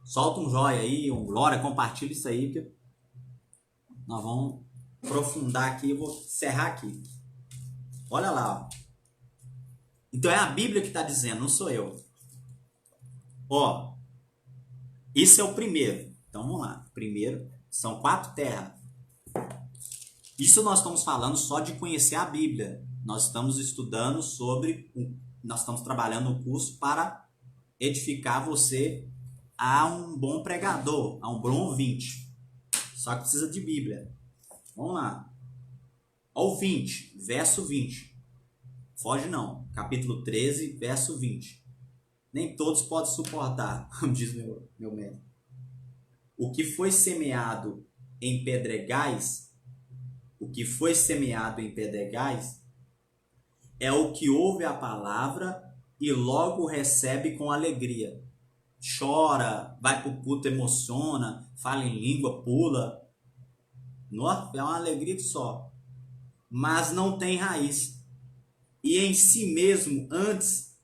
Solta um joia aí, um glória, compartilha isso aí, porque nós vamos aprofundar aqui, eu vou encerrar aqui. Olha lá, ó. Então é a Bíblia que está dizendo, não sou eu. Ó, isso é o primeiro. Então vamos lá. Primeiro, são 4 terras. Isso nós estamos falando só de conhecer a Bíblia. Nós estamos estudando nós estamos trabalhando um curso para edificar você a um bom pregador, a um bom ouvinte. Só que precisa de Bíblia. Vamos lá. Ó o 20, verso 20. Foge não. Capítulo 13, verso 20. Nem todos podem suportar, como diz meu médico. O que foi semeado em pedregais, é o que ouve a palavra e logo recebe com alegria. Chora, vai pro culto, emociona, fala em língua, pula. Nossa, é uma alegria só. Mas não tem raiz. E em si mesmo, antes,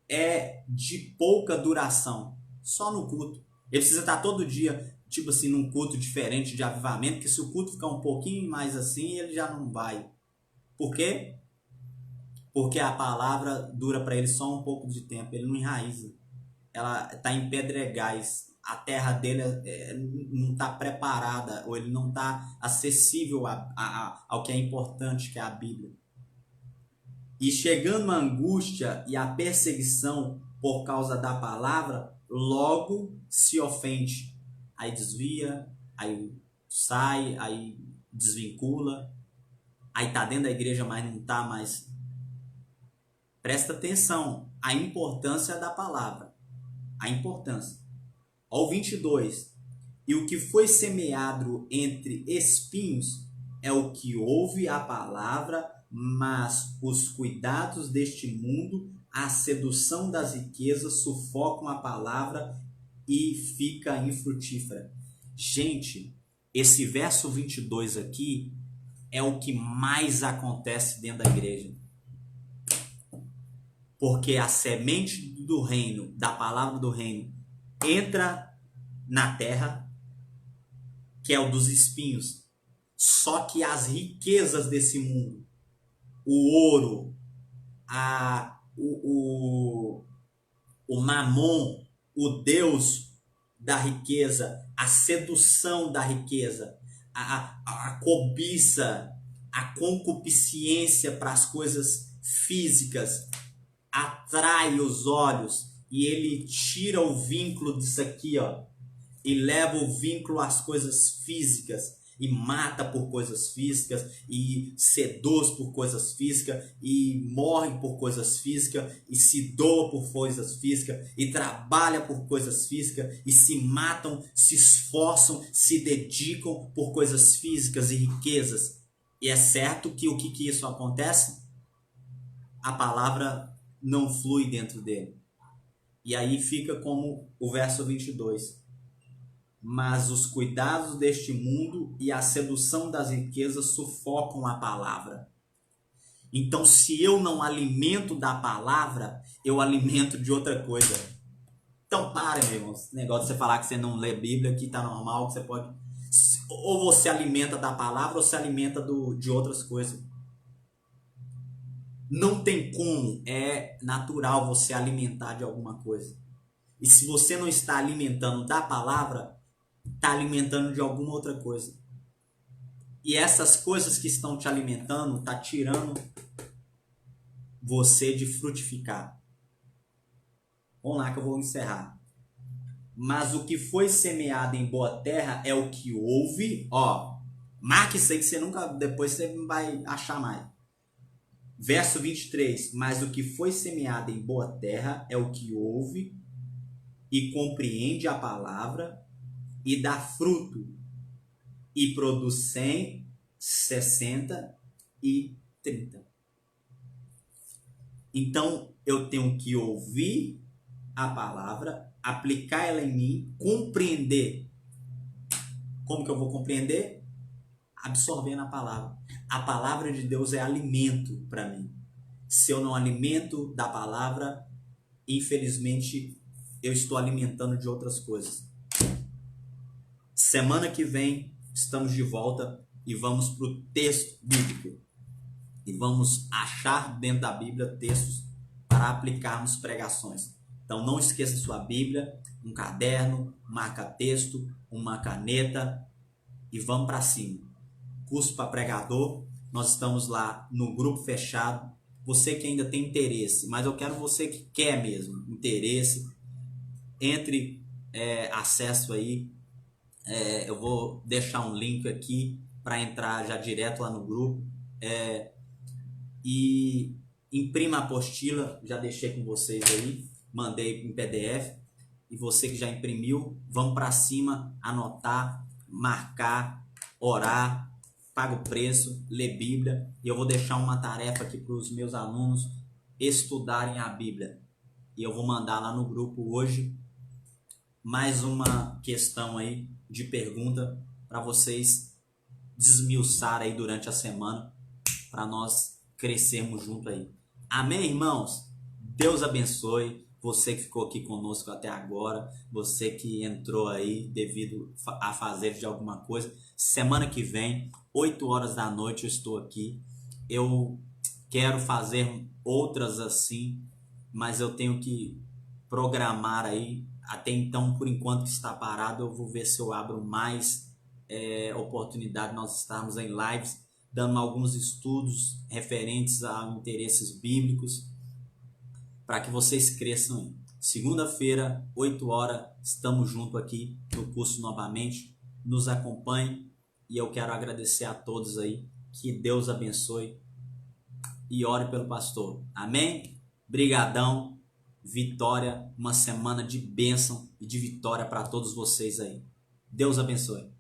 é de pouca duração. Só no culto. Ele precisa estar todo dia, tipo assim, num culto diferente de avivamento, porque se o culto ficar um pouquinho mais assim, ele já não vai. Por quê? Porque a palavra dura para ele só um pouco de tempo, ele não enraiza. Ela está em pedregais, a terra dele não está preparada, ou ele não está acessível ao que é importante, que é a Bíblia. E chegando a angústia e a perseguição por causa da palavra, logo se ofende. Aí desvia, aí sai, aí desvincula, aí está dentro da igreja, mas não está mais. Presta atenção, a importância da palavra. A importância. Ó, 22. E o que foi semeado entre espinhos é o que ouve a palavra, mas os cuidados deste mundo, a sedução das riquezas sufocam a palavra e fica infrutífera. Gente, esse verso 22 aqui é o que mais acontece dentro da igreja. Porque a semente do reino, da palavra do reino, entra na terra, que é o dos espinhos. Só que as riquezas desse mundo, o ouro, o mamon, o Deus da riqueza, a sedução da riqueza, a cobiça, a concupiscência para as coisas físicas, atrai os olhos e ele tira o vínculo disso aqui, ó, e leva o vínculo às coisas físicas e mata por coisas físicas e seduz por coisas físicas e morre por coisas físicas e se doa por coisas físicas e trabalha por coisas físicas e se matam, se esforçam, se dedicam por coisas físicas e riquezas. E é certo que o que isso acontece? A palavra não flui dentro dele. E aí fica como o verso 22. Mas os cuidados deste mundo e a sedução das riquezas sufocam a palavra. Então, se eu não alimento da palavra, eu alimento de outra coisa. Então, para, meu irmão. Esse negócio de você falar que você não lê Bíblia, que tá normal, que você pode... Ou você alimenta da palavra, ou você alimenta de outras coisas. Não tem como, é natural você alimentar de alguma coisa. E se você não está alimentando da palavra, está alimentando de alguma outra coisa. E essas coisas que estão te alimentando, está tirando você de frutificar. Vamos lá que eu vou encerrar. Mas o que foi semeado em boa terra é o que ouve. Ó, marque isso aí que você nunca, depois você vai achar mais. Verso 23. Mas o que foi semeado em boa terra é o que ouve e compreende a palavra e dá fruto, e produz 100, 60 e 30. Então, eu tenho que ouvir a palavra, aplicar ela em mim, compreender. Como que eu vou compreender? Absorvendo a palavra. A palavra de Deus é alimento para mim. Se eu não alimento da palavra, infelizmente, eu estou alimentando de outras coisas. Semana que vem estamos de volta e vamos para o texto bíblico. E vamos achar dentro da Bíblia textos para aplicarmos pregações. Então não esqueça sua Bíblia, um caderno, marca-texto, uma caneta e vamos para cima. Curso para pregador, nós estamos lá no grupo fechado. Você que ainda tem interesse, mas eu quero você que quer mesmo, interesse, entre, acesso aí. Eu vou deixar um link aqui para entrar já direto lá no grupo. E imprima a apostila, já deixei com vocês aí, mandei em PDF. E você que já imprimiu, vamos para cima, anotar, marcar, orar, paga o preço, lê Bíblia. E eu vou deixar uma tarefa aqui para os meus alunos estudarem a Bíblia. E eu vou mandar lá no grupo hoje mais uma questão aí de pergunta para vocês desmiuçar aí durante a semana, para nós crescermos junto aí. Amém, irmãos? Deus abençoe você que ficou aqui conosco até agora, você que entrou aí devido a fazer de alguma coisa. Semana que vem, 8 horas da noite eu estou aqui. Eu quero fazer outras assim, mas eu tenho que programar aí. Até então, por enquanto que está parado, eu vou ver se eu abro mais oportunidade de nós estarmos em lives, dando alguns estudos referentes a interesses bíblicos, para que vocês cresçam. Segunda-feira, 8 horas, estamos juntos aqui no curso novamente. Nos acompanhe e eu quero agradecer a todos aí. Que Deus abençoe e ore pelo pastor. Amém? Brigadão. Vitória, uma semana de bênção e de vitória para todos vocês aí. Deus abençoe.